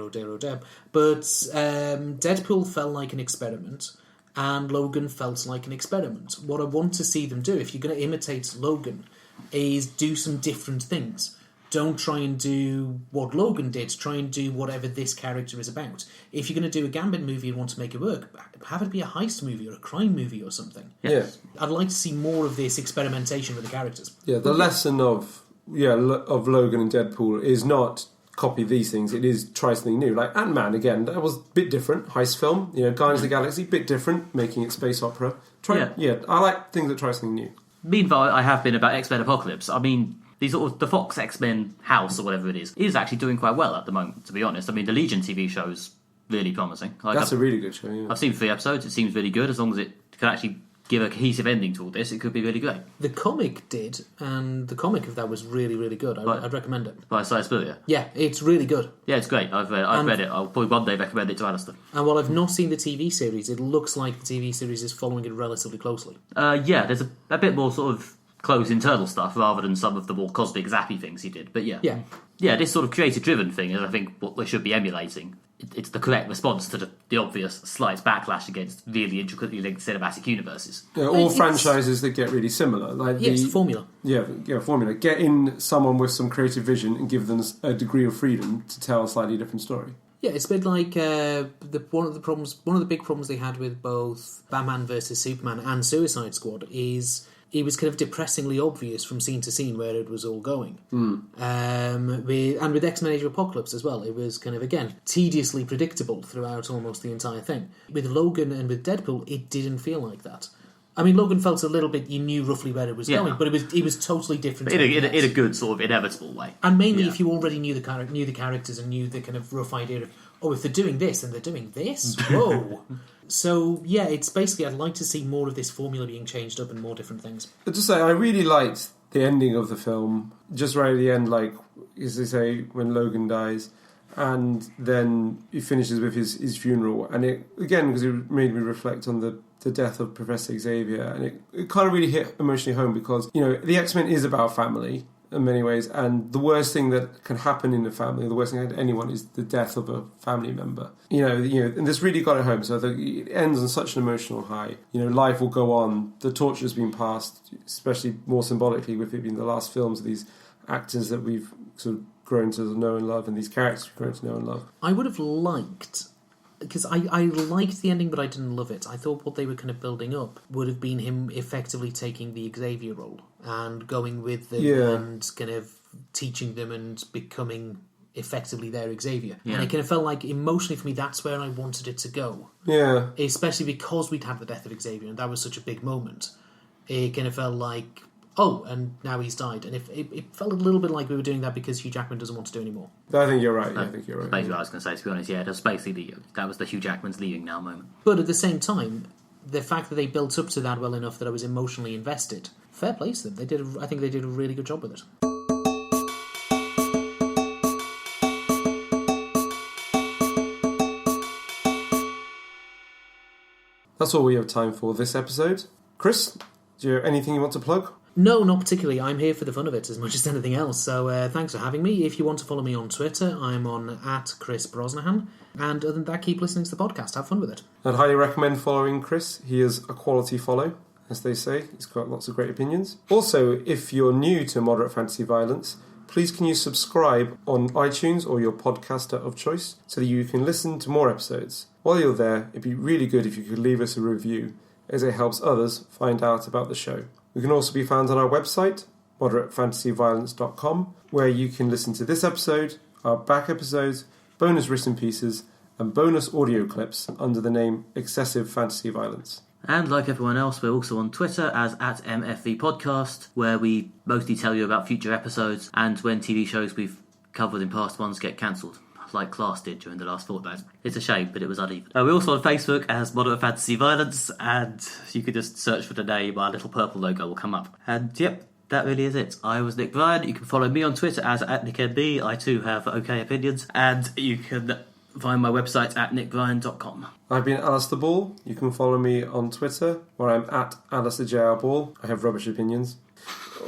S3: but Deadpool felt like an experiment and Logan felt like an experiment. What I want to see them do, if you're going to imitate Logan, is do some different things. Don't try and do what Logan did. Try and do whatever this character is about. If you're going to do a Gambit movie and want to make it work, have it be a heist movie or a crime movie or something.
S1: Yeah.
S3: I'd like to see more of this experimentation with the characters.
S1: Yeah, the lesson of Logan and Deadpool is not copy these things, it is try something new. Like Ant-Man, again, that was a bit different, heist film. Guardians of the Galaxy, bit different, making it space opera. I like things that try something new.
S2: Meanwhile, I have been about X-Men Apocalypse. I mean, the Fox X-Men house, or whatever it is actually doing quite well at the moment, to be honest. I mean, the Legion TV show's really promising.
S1: That's a really good show, yeah.
S2: I've seen 3 episodes, it seems really good. As long as it can actually give a cohesive ending to all this, it could be really great.
S3: The comic did, and the comic of that was really, really good. I'd recommend it.
S2: By Si Spurrier?
S3: Yeah, it's really good.
S2: Yeah, it's great. I've read it. I'll probably one day recommend it to Alastair.
S3: And while I've not seen the TV series, it looks like the TV series is following it relatively closely.
S2: There's a bit more sort of close internal stuff rather than some of the more cosmic zappy things he did. But yeah, this sort of creative-driven thing is, I think, what they should be emulating. It's the correct response to the obvious slight backlash against really intricately linked cinematic universes.
S1: All franchises that get really similar.
S3: It's the formula.
S1: Yeah, formula. Get in someone with some creative vision and give them a degree of freedom to tell a slightly different story.
S3: Yeah, it's a bit like one of the big problems they had with both Batman vs Superman and Suicide Squad is it was kind of depressingly obvious from scene to scene where it was all going. With X-Men Age of Apocalypse as well, it was kind of, again, tediously predictable throughout almost the entire thing. With Logan and with Deadpool, it didn't feel like that. I mean, Logan felt a little bit, you knew roughly where it was going, but it was totally different.
S2: In a good sort of inevitable way.
S3: And mainly if you already knew the characters and knew the kind of rough idea of, if they're doing this and they're doing this, whoa. So, yeah, it's basically, I'd like to see more of this formula being changed up and more different things.
S1: But to say, I really liked the ending of the film, just right at the end, like, as they say, when Logan dies, and then he finishes with his funeral, and it, again, because it made me reflect on the death of Professor Xavier, and it kind of really hit emotionally home, because, the X-Men is about family, in many ways, and the worst thing that can happen in a family, the worst thing to anyone, is the death of a family member. And this really got it home. So it ends on such an emotional high. Life will go on. The torch has been passed, especially more symbolically with it being the last films of these actors that we've sort of grown to know and love, and these characters we've grown to know and love.
S3: I would have liked, because I liked the ending, but I didn't love it. I thought what they were kind of building up would have been him effectively taking the Xavier role and going with them and kind of teaching them and becoming effectively their Xavier. Yeah. And it kind of felt like, emotionally for me, that's where I wanted it to go.
S1: Yeah.
S3: Especially because we'd had the death of Xavier, and that was such a big moment. It kind of felt like, and now he's died. And it felt a little bit like we were doing that because Hugh Jackman doesn't want to do anymore.
S1: I think you're right. I think you're right.
S2: Basically what I was going to say, to be honest. Yeah, that's basically that was the Hugh Jackman's leaving now moment.
S3: But at the same time, the fact that they built up to that well enough that I was emotionally invested, fair play to them. I think they did a really good job with it.
S1: That's all we have time for this episode. Chris, do you have anything you want to plug?
S3: No, not particularly. I'm here for the fun of it as much as anything else. So thanks for having me. If you want to follow me on Twitter, I'm on @Chris Brosnahan. And other than that, keep listening to the podcast. Have fun with it.
S1: I'd highly recommend following Chris. He is a quality follow, as they say. He's got lots of great opinions. Also, if you're new to Moderate Fantasy Violence, please can you subscribe on iTunes or your podcaster of choice so that you can listen to more episodes. While you're there, it'd be really good if you could leave us a review, as it helps others find out about the show. We can also be found on our website, moderatefantasyviolence.com, where you can listen to this episode, our back episodes, bonus written pieces, and bonus audio clips under the name Excessive Fantasy Violence.
S2: And like everyone else, we're also on Twitter as @MFV Podcast, where we mostly tell you about future episodes and when TV shows we've covered in past ones get cancelled, like Class did during the last fortnight. It's a shame, but it was uneven. We're also on Facebook as Moderate Fantasy Violence, and you could just search for the name, our little purple logo will come up. And yep, that really is it. I was Nick Bryan. You can follow me on Twitter as @NickNB. I too have okay opinions. And you can find my website at nickbryan.com.
S1: I've been Alastair Ball. You can follow me on Twitter, where I'm @AlastairJRBall. I have rubbish opinions.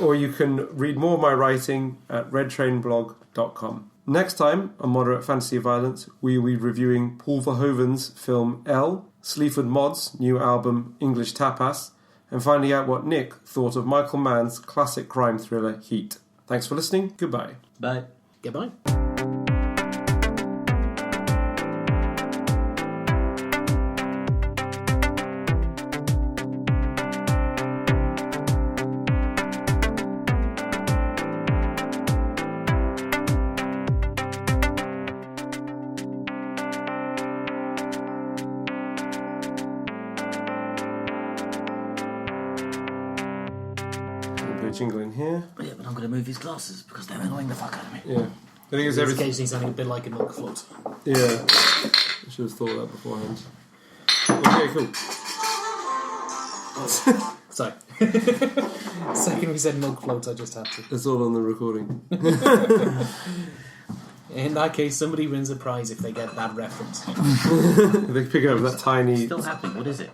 S1: Or you can read more of my writing at redtrainblog.com. Next time on Moderate Fantasy Violence, we will be reviewing Paul Verhoeven's film Elle, Sleaford Mods' new album English Tapas, and finding out what Nick thought of Michael Mann's classic crime thriller Heat. Thanks for listening. Goodbye.
S2: Bye.
S3: Goodbye.
S1: Jingle in here.
S2: Yeah, but I'm going to move his glasses because they're annoying the fuck out of me.
S1: Yeah. I think it's everything.
S3: Occasionally sounding a bit like a milk float.
S1: Yeah. I should have thought of that beforehand. Okay, cool.
S3: Sorry. Second we said milk float, I just had to.
S1: It's all on the recording.
S3: In that case, somebody wins a prize if they get that reference.
S1: They pick up that tiny...
S2: It's still happening. What is it?